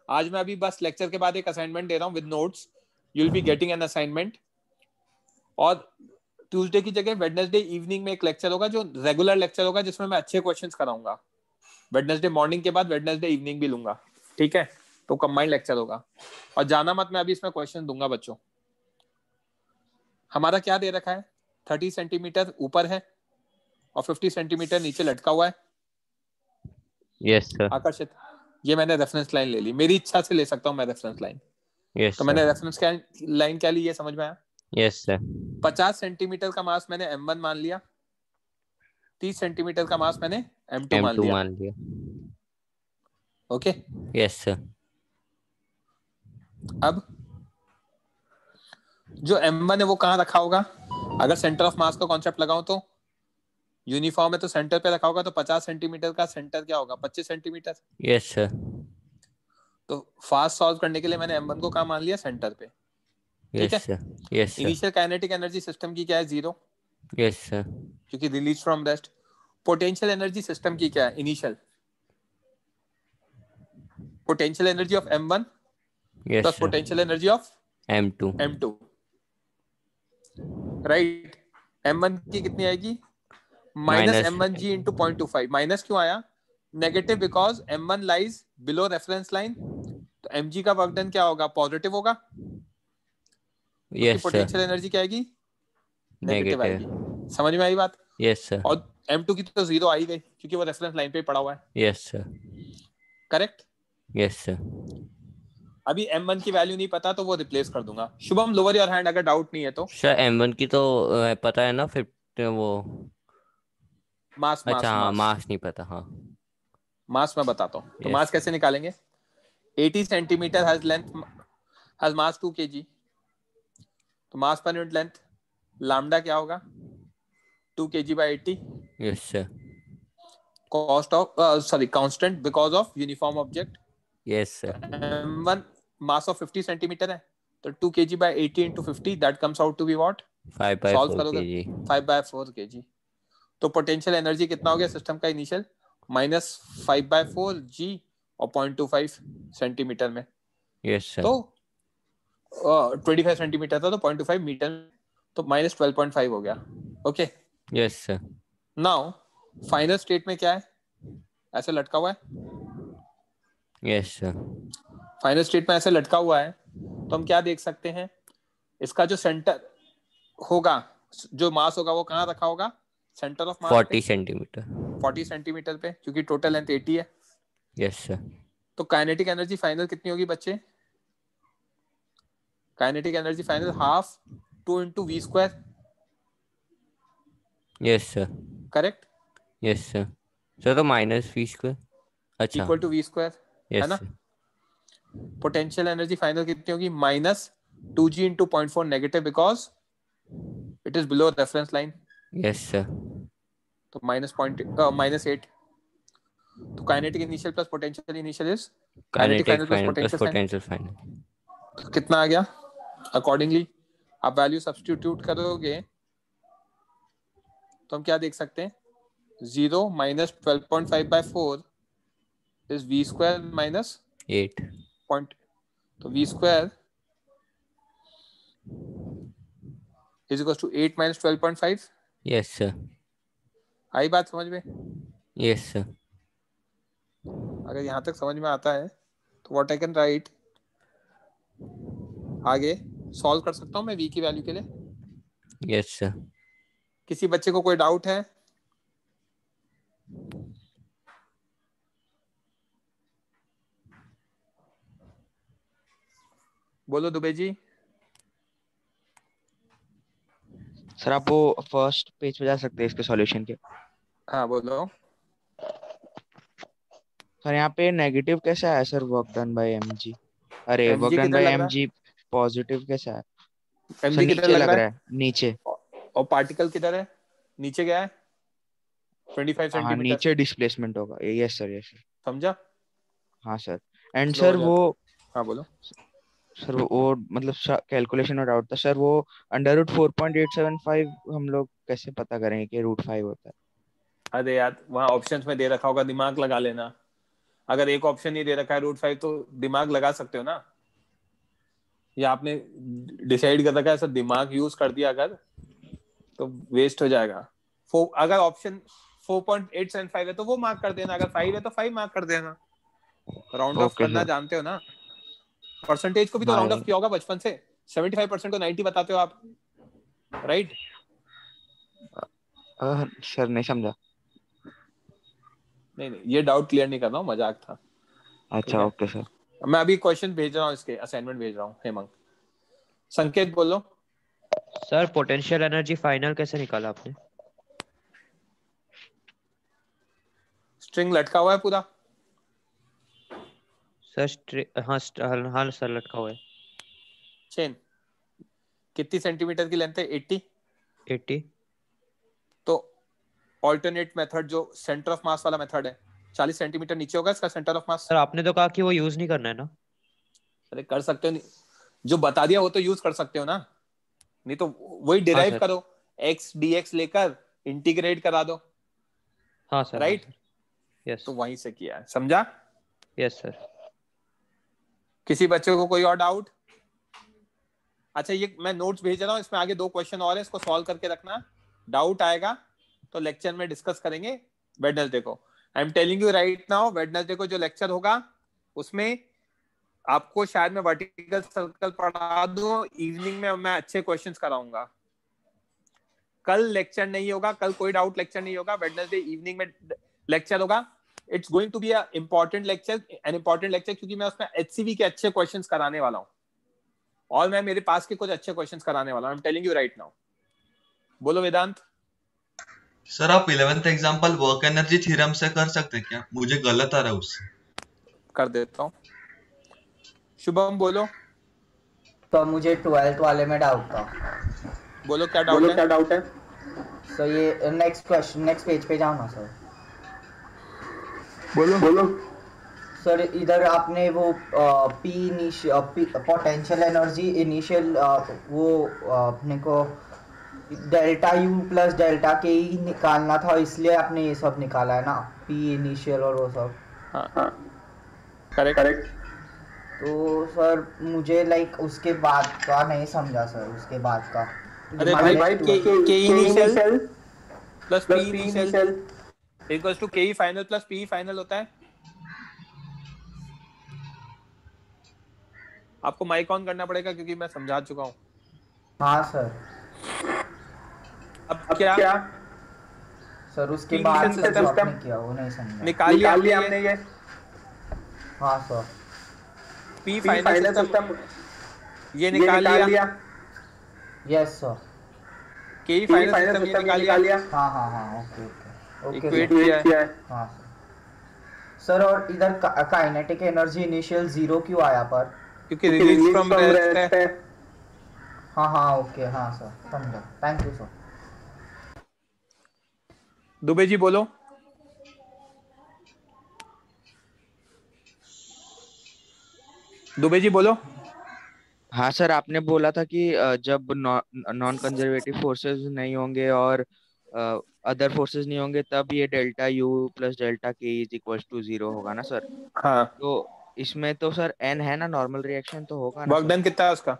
आज मैं अभी बस लेक्चर के बाद एक असाइनमेंट दे रहा हूँ with notes, you will be getting an assignment. और ट्यूसडे की जगह वेडनेसडे इवनिंग में एक लेक्चर होगा जो रेगुलर लेक्चर होगा, जिसमें मैं अच्छे क्वेश्चंस कराऊंगा। वेडनेसडे मॉर्निंग के बाद वेडनेसडे इवनिंग भी लूंगा, ठीक है? तो कंबाइंड लेक्चर होगा। और जाना मत, मैं अभी इसमें क्वेश्चन दूंगा बच्चों। हमारा क्या दे रखा है, 30 सेंटीमीटर ऊपर है और 50 सेंटीमीटर नीचे लटका हुआ है। Yes sir. आकर्षित, ये मैंने रेफरेंस लाइन ले ली, मेरी इच्छा से ले सकता हूँ मैं रेफरेंस लाइन। यस तो सर। मैंने रेफरेंस लाइन क्या ली, ये समझ में आया? Yes sir. 50 सेंटीमीटर का मास मैंने M1 मान लिया, 30 सेंटीमीटर का मास मैंने M2 मान M2 लिया। मान लिया। Okay yes sir. अब जो M1 है वो कहाँ रखा होगा? अगर सेंटर ऑफ मास का कॉन्सेप्ट लगाऊं तो यूनिफॉर्म है तो सेंटर पे रखा होगा, तो 50 सेंटीमीटर का सेंटर क्या होगा? 25 सेंटीमीटर। Yes sir. तो फास्ट सॉल्व करने के लिए मैंने M1 को कहाँ मान लिया? सेंटर पे, ठीक है? Yes sir. Yes sir. Initial kinetic energy system की क्या है? 0, यस सर। क्योंकि release from rest. Potential energy system की क्या है? Initial potential energy of M1 yes plus sir. Potential energy of M2। Right. M1 की कितनी आएगी? Minus minus M1G into 0.25। Minus क्यों आया? Negative, because M1 lies below reference line. तो mg का वर्क डन क्या होगा? पॉजिटिव होगा, क्योंकि यस सर। पोटेंशियल एनर्जी क्या आएगी? नेगेटिव आएगी। नेगेटिव। समझ में आई बात? Yes sir. और M2 की तो 0 आ ही गई, क्योंकि वो रेफरेंस लाइन पे ही पड़ा हुआ है। Yes sir. Correct. Yes sir. अभी M1 की वैल्यू नहीं पता तो वो रिप्लेस कर दूंगा। शुभम लोअर योर हैंड अगर डाउट नहीं है तो। सर M1 की तो पता है ना, 50 वो मास अच्छा हाँ, मास मास नहीं पता। हाँ मास मैं बताता हूँ। तो Yes, मास कैसे निकालेंगे? 80 centimetre has length has mass 2 kg। तो मास पर यूनिट लेंथ लैम्डा क्या होगा? 2 kg by 80। Yes sir. Cost of constant because of uniform object. Yes sir. M1 mass of 50 centimetre है, तो 2 kg by 80 into 50 that comes out to be what? 5/4 solve करोगे kg। 5/4 kg। तो potential energy कितना हो गया system का initial? Minus 5/4 G और 0.25 centimetre में। Yes sir. तो 25 सेंटीमीटर था तो 0.25 मीटर, तो माइनस 12.5 हो गया। Okay yes sir. Now final state में क्या है? ऐसे लटका हुआ है। Yes sir. फाइनल स्टेट में ऐसे लटका हुआ है, तो हम क्या देख सकते हैं? इसका जो सेंटर होगा, जो मास होगा, वो कहाँ रखा होगा? Centre of mass 40 centimetre. 40 centimetre पे, क्योंकि टोटल लेंथ 80 है। Yes sir. तो काइनेटिक एनर्जी फाइनल कितनी होगी बच्चे? Kinetic energy final half 2 into v square। Yes sir. Correct. Yes sir. Sir तो माइनस फी स्क्वायर अच्छा इक्वल टू v square, है यस ना? सर। पोटेंशियल एनर्जी फाइनल कितनी होगी? Minus 2g into 0.4 negative, because it is below reference line. Yes sir. तो -8। तो kinetic initial plus potential initial is kinetic final plus final plus potential potential final. तो कितना आ गया? Accordingly आप value substitute करोगे तो हम क्या देख सकते हैं? 0 minus 12.5/4 is v square minus 8 point, तो v square is equals to 8 minus 12.5। Yes sir. आई बात समझ में? Yes sir. अगर यहाँ तक समझ में आता है तो व्हाट आई कैन राइट, आगे सॉल्व कर सकता हूँ मैं v की वैल्यू के लिए। यस सर। किसी बच्चे को कोई डाउट है? बोलो दुबे जी। सर आप वो फर्स्ट पेज पे जा सकते हैं इसके सॉल्यूशन के। हाँ बोलो। सर यहाँ पे नेगेटिव कैसे आया sir work done bye MG? अरे वर्क एमजी डन किधर बाय लग रहा एमजी पॉजिटिव कैसे आया है? सर? एमजी किधर नीचे लग लग रहा रहा है? है, नीचे। और पार्टिकल किधर है? नीचे गया है 25 हाँ सेंटीमीटर। नीचे डिस्प्लेसमेंट होगा। Yes sir, yes sir. समझा? हाँ सर। एंड स्लो हो सर जाता। वो हाँ बोलो। सर वो मतलब कैलकुलेशन में डाउट था सर, वो अंडर रूट 4.875 हम लोग कैसे पता करेंगे कि रूट 5 होता है? अरे यार वहाँ ऑप्शंस में दे रखा होगा, दिमाग लगा लेना। अगर एक ऑप्शन ही दे रखा है रूट 5 तो दिमाग लगा सकते हो ना। या आपने डिसाइड कर रखा है, सर दिमाग यूज कर दिया अगर तो वेस्ट हो जाएगा। अगर ऑप्शन 4.875 है तो वो मार्क कर देना, अगर 5 है तो 5 मार्क कर देना। राउंड ऑफ ओके करना सर। जानते हो ना। परसेंटेज को भी तो हाँ राउंड ऑफ किया होगा बचपन से। 75% को 90 बताते हो आप, राइट? सर नहीं समझा। नहीं नहीं, ये डाउट क्लियर नहीं कर रहा हूँ, मजाक था। ठीक अच्छा है, ओके सर। मैं अभी क्वेश्चन भेज रहा हूँ, इसके असाइनमेंट भेज रहा हूँ। हेमंत, संकेत बोलो। सर पोटेंशियल एनर्जी फाइनल कैसे निकाला आपने? स्ट्रिंग लटका हुआ है पूरा। सर हाँ हाँ सर लटका हुआ है। चेन कितनी सेंटीमीटर की लेंथ है? 80। तो ऑल्टरनेट मेथड जो सेंटर ऑफ मास वाला मेथड है, 40 सेंटीमीटर नीचे होगा इसका सेंटर ऑफ मास। सर आपने तो कहा कि वो यूज नहीं करना है ना। अरे कर सकते हो, नहीं जो बता दिया वो तो यूज कर सकते हो ना, नहीं तो वही हाँ डिराइव सर। करो, x dx लेकर इंटीग्रेट करा दो। हाँ सर। राइट? यस। तो वहीं से किया है, समझा? यस सर। किसी बच्चे को कोई और डाउट? अच्छा ये मैं नोट्स भेज रहा हूँ, इसमें आगे 2 क्वेश्चन और है, इसको सॉल्व करके रखना। डाउट आएगा तो लेक्चर में डिस्कस करेंगे वेडनेसडे को। आई am telling you right now, Wednesday को जो लेक्चर होगा उसमें आपको शायद मैं वर्टिकल सर्कल पढ़ा दूं, इवनिंग में मैं अच्छे क्वेश्चंस कराऊंगा। कल लेक्चर नहीं होगा, कल कोई डाउट लेक्चर नहीं होगा, वेडनेसडे इवनिंग में लेक्चर होगा। It's going to be a important lecture, an important lecture, क्योंकि मैं उसमें एचसीवी के अच्छे क्वेश्चंस कराने वाला हूं और मैं मेरे पास के कुछ अच्छे क्वेश्चंस कराने वाला हूं। आई am telling you right now. बोलो वेदांत। सर आप 11th example work energy theorem से कर सकते क्या? मुझे गलत आ रहा है उससे। कर देता हूं। शुभम बोलो। तो मुझे 12th वाले में डाउट था। बोलो क्या डाउट है? तो ये नेक्स्ट क्वेश्चन, नेक्स्ट पेज पे जाओ ना सर। बोलो। सर इधर आपने वो पोटेंशियल एनर्जी इनिशियल वो अपने को डेल्टा यू प्लस डेल्टा के ही निकालना था, इसलिए आपने ये सब निकाला है ना, पी इनिशियल और वो सब। हाँ करेक्ट। तो सर मुझे लाइक उसके बाद का नहीं समझा सर, उसके बाद का। अरे भाई K initial plus P initial equals to K final plus P final होता है। आपको माइक ऑन करना पड़ेगा क्योंकि मैं समझा चुका हूँ। हाँ सर। अब क्या सर उसके बाद सिस्टम किया वो नहीं समझा। निकाल लिया हमने ये। हाँ सर। पी फाइनल सिस्टम ये निकाल लिया। Yes sir. के फाइनल सिस्टम ये निकाल लिया। हाँ ओके इक्वेट किया है। हाँ सर। और इधर काइनेटिक एनर्जी इनिशियल 0 क्यों आया पर? क्योंकि रिलीज फ्रॉम रेस्ट है। हाँ ओके। हाँ सर समझा, thank you sir. Dubey ji बोलो। दुबे जी बोलो। हाँ सर, आपने बोला था कि जब नॉन कंजर्वेटिव फोर्सेस नहीं होंगे और अदर फोर्सेस नहीं होंगे तब ये डेल्टा यू प्लस डेल्टा के इज इक्वल टू 0 होगा ना सर? हाँ। तो इसमें तो सर एन है ना, नॉर्मल रिएक्शन तो होगा ना वर्क सर? डन कितना है उसका?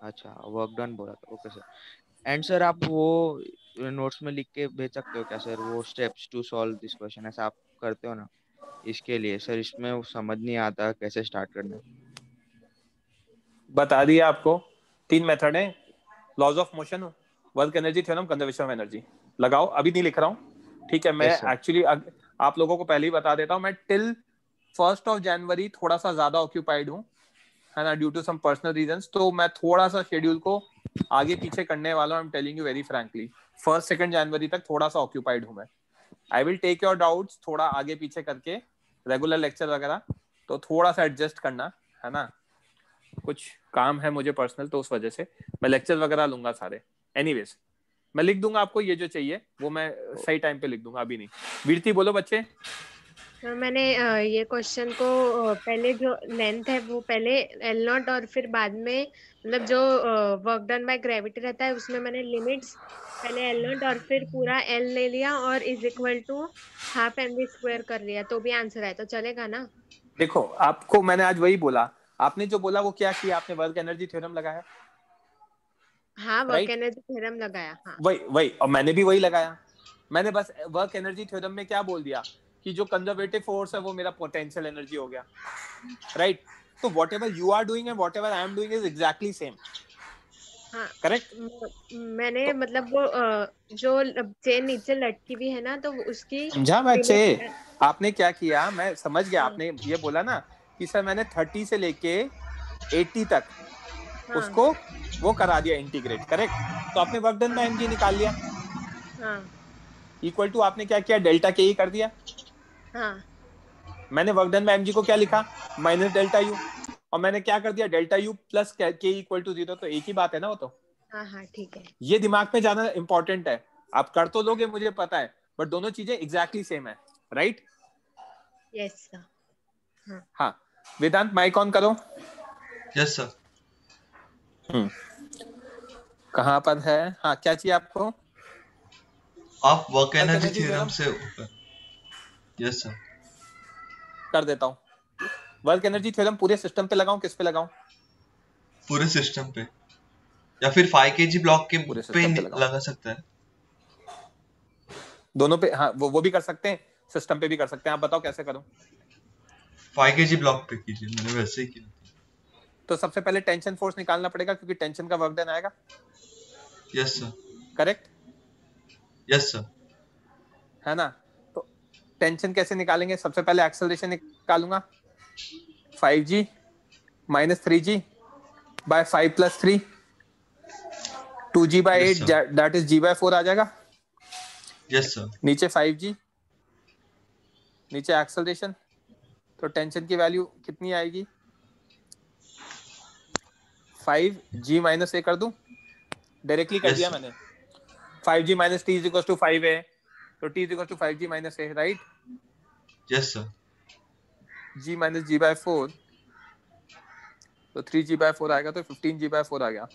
अच्छा वर्क डन बोला था, ओके सर। एंड सर आप वो नोट्स में लिख के भेज सकते हो क्या सर, वो steps to solve this question, ऐसा आप करते हो ना? इसके लिए सर इसमें वो समझ नहीं आता कैसे स्टार्ट करना है। बता दिया आपको, 3 मेथड है, laws of motion, work energy theorem, conservation of energy. लगाओ, अभी नहीं लिख रहा हूँ, ठीक है? मैं एक्चुअली आप लोगों को पहले ही बता देता हूँ, मैं टिल 1 जनवरी थोड़ा सा ज्यादा ऑक्यूपाइड हूँ, है ना, due to some personal reasons. तो मैं थोड़ा सा शेड्यूल को आगे पीछे करने वाला हूँ। I am telling you very frankly, 1-2 जनवरी तक थोड़ा सा ऑक्यूपाइड हूँ मैं। I will take your doubts थोड़ा आगे पीछे करके रेगुलर लेक्चर वगैरह, तो थोड़ा सा एडजस्ट करना, है ना, कुछ काम है मुझे पर्सनल, तो उस वजह से मैं लेक्चर वगैरह लूंगा सारे। एनीवेज मैं लिख दूंगा आपको ये जो चाहिए वो मैं सही टाइम पे लिख दूंगा, अभी नहीं। वीरती बोलो बच्चे। सर मैंने ये क्वेश्चन को पहले जो लेंथ है वो पहले एल नॉट और फिर बाद में मतलब जो वर्क डन बाय ग्रेविटी रहता है उसमें मैंने लिमिट्स पहले एल नॉट और फिर पूरा एल ले लिया और is equal to half M V square कर लिया, तो भी आंसर आया तो चलेगा ना? देखो आपको मैंने आज वही बोला, आपने जो बोला वो क्या किया, आपने वर्क एनर्जी थ्योरम लगाया। हाँ वर्क एनर्जी थ्योरम लगाया। हाँ वही और मैंने भी वही लगाया। मैंने बस वर्क एनर्जी थ्योरम में क्या बोल दिया कि जो कंजर्वेटिव फोर्स है वो मेरा पोटेंशियल एनर्जी हो गया, राइट? तो whatever you are doing and whatever I am doing is exactly same. हाँ करेक्ट। मैंने मतलब वो जो चेन नीचे लटकी हुई है ना तो उसकी समझा बच्चे? आपने क्या किया, मैं समझ गया। आपने ये बोला ना कि सर मैंने 30 से लेके 80 तक उसको वो करा दिया इंटीग्रेट, करेक्ट? तो आपने वर्क डन बाय mg निकाल लिया। इक्वल टू आपने क्या किया, डेल्टा के ही कर दिया। मैंने वर्क डन बाय mg को क्या लिखा, माइनस डेल्टा यू, और मैंने क्या कर दिया, डेल्टा यू प्लस के इक्वल टू 0। तो एक ही बात है ना वो तो। हाँ ठीक है। ये दिमाग में जाना इंपॉर्टेंट है। आप कर तो लोगे मुझे पता है, बट दोनों चीजें एग्जैक्टली सेम है, राइट? Yes sir. हाँ वेदांत माइक ऑन करो। Yes sir. कहाँ पर है? हाँ क्या चाहिए आपको? आप वर्क एनर्जी थ्योरम से ऊपर। Yes sir. कर देता हूँ। वर्क एनर्जी थ्योरम पूरे सिस्टम पे लगाऊं, किस पे लगाऊं? पूरे सिस्टम पे, या फिर 5 kg ब्लॉक के पे लगा सकता है। दोनों पे, हाँ वो भी कर सकते हैं, सिस्टम पे भी कर सकते हैं। आप बताओ कैसे करूं? 5 kg ब्लॉक पे कीजिए, मैंने वैसे ही किया। तो सबसे पहले टेंशन फोर्स निकालना पड़ेगा क्योंकि टेंशन का वर्क डन आएगा। Yes sir. Correct? Yes sir. है ना? तो टेंशन कैसे निकालेंगे? सबसे पहले एक्सेलरेशन निकालूंगा, 5g minus 3g by 5 plus 3, 2g by 8 that is g by 4 आ जाएगा। Yes sir. नीचे 5g, नीचे एक्सेलरेशन, तो टेंशन की वैल्यू कितनी आएगी? 5g माइनस a कर दूं, डायरेक्टली कर दिया मैंने। 5g minus t is equal to 5 है, तो t is equal to 5g minus a, right? Yes sir. g minus g by 4, तो 3g बाय 4 आएगा, तो 15g बाय 4 आ गया।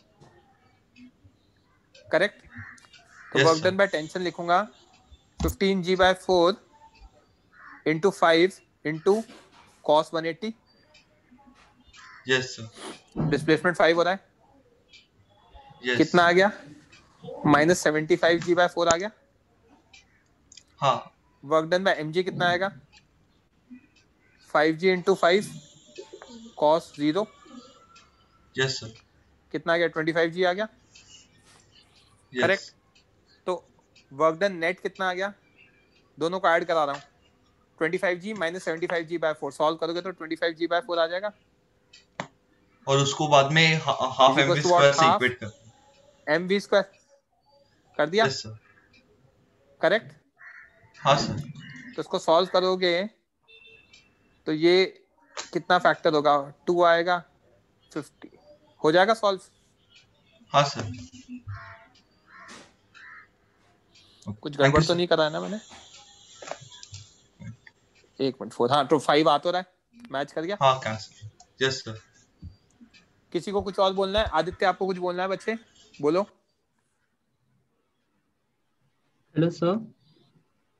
करेक्ट? तो वर्क डन बाय टेंशन लिखूंगा 15g by 4 into 5 into cos 180। Yes sir. Displacement 5 हो रहा है। कितना आ गया? माइनस 75g बाय 4 आ गया। हाँ। वर्क डन बाय mg कितना आएगा? 5g into 5 cos 0। Yes sir. कितना आ गया? 25g आ गया। करेक्ट? तो वर्क डन नेट कितना आ गया? दोनों को ऐड करा रहा हूँ, 25g minus 75g bye 4। Solve करोगे तो 25g बाय 4 आ जाएगा, और उसको बाद में हाफ mv स्क्वायर से इक्वेट कर mv स्क्वायर कर दिया। Yes sir. करेक्ट? हाँ सर। तो इसको सॉल्व करोगे तो ये कितना फैक्टर होगा? 2 आएगा, 50 हो जाएगा सॉल्व। हाँ सर। कुछ गड़बड़ तो नहीं करा है ना मैंने? एक मिनट, 4, हाँ तो 5 आ तो रहा है, मैच कर गया। हाँ कैंसिल। यस सर। किसी को कुछ और बोलना है? आदित्य आपको कुछ बोलना है? बच्चे बोलो। Hello sir.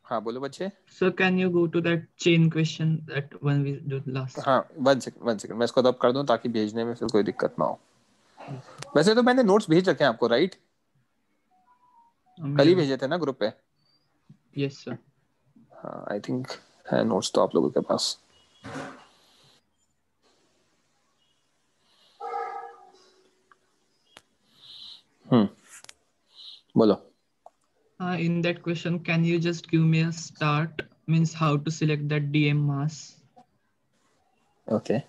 हाँ बोलो बच्चे। Sir can you go to that chain question that one we did last? हाँ 1 सेकंड मैं इसको रब कर दूं ताकि भेजने में फिर कोई दिक्कत ना हो। वैसे तो मैंने नोट्स भेज रखे हैं आपको, राइट? कल ही भेजे थे ना ग्रुप पे। Yes sir. हाँ आई थिंक है नोट्स तो आप लोगों के पास। बोलो। In that question, can you just give me a start? Means how to select that DM mass? Okay.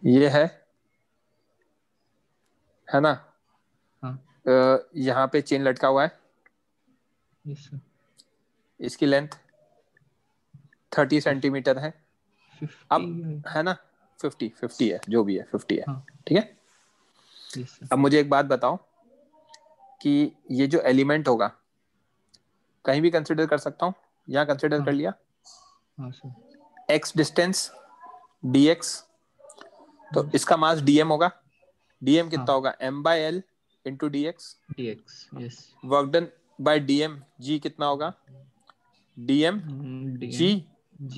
ये है ना? हाँ। यहाँ पे चेन लटका हुआ है, Yes, sir. इसकी लेंथ 30 सेंटीमीटर है। 50 अब है ना, 50 है, जो भी है 50 है। हाँ। ठीक है। Yes, sir. अब मुझे एक बात बताओ कि ये जो एलिमेंट होगा कहीं भी कंसिडर कर सकता हूँ, यहाँ कंसिडर कर लिया, हाँ सर। x डिस्टेंस dx, तो इसका मास dm होगा। dm कितना होगा, m/l into dx। Yes. Work done bye dm g कितना होगा, dm g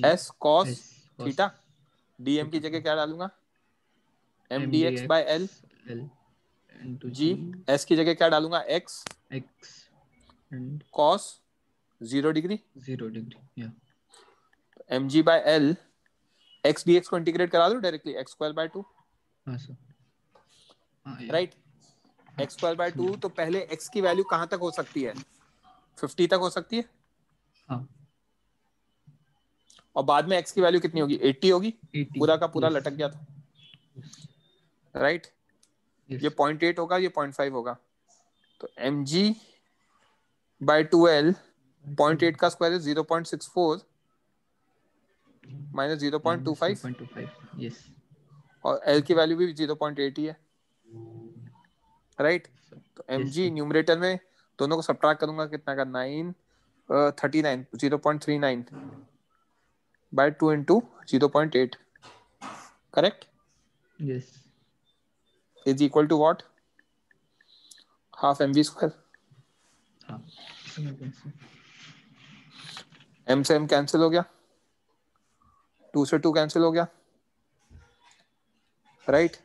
s cos theta. dm की जगह क्या डालूंगा, m dx by l g। s की जगह क्या डालूंगा, x cos 0 degree. Yeah. mg by l, x dx को इंटीग्रेट करा दो डायरेक्टली, x स्क्वायर बाय 2। हाँ sir. Right, x square by 2। तो पहले x की वैल्यू कहाँ तक हो सकती है, 50 तक हो सकती है। हाँ। और बाद में x की वैल्यू कितनी होगी, 80 होगी। 80, पूरा का पूरा yes. लटक गया था। राइट, ये 0.8 होगा, ये 0.5 होगा। तो mg by 2l, 0.8 का स्क्वायर है 0.64 माइनस 0.25। Yes. और l की वैल्यू भी 0.8 ही है। राइट, तो mg न्यूमरेटर में दोनों को सब्ट्रैक्ट करूंगा, कितना का 39 0.39 by 2 into 0.8, correct? Yes. Is equal to what, half mv square। हाँ। m से m कैंसिल हो गया, 2 से 2 कैंसिल हो गया। Right,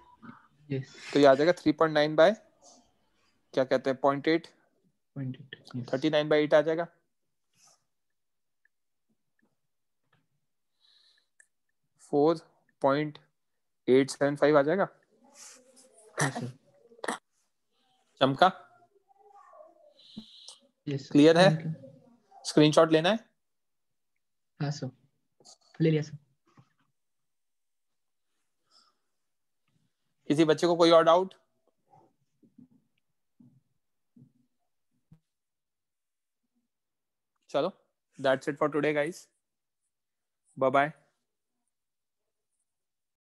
Yes. तो ये आ जाएगा 3.9 बाय क्या कहते हैं 0.8, 39 by 8 आ जाएगा। फोर 0.875 आ जाएगा। चमका, क्लियर है? स्क्रीनशॉट लेना है? हाँ सर, ले लिया सर। किसी बच्चे को कोई और डाउट? चलो, that's it for today guys, bye bye.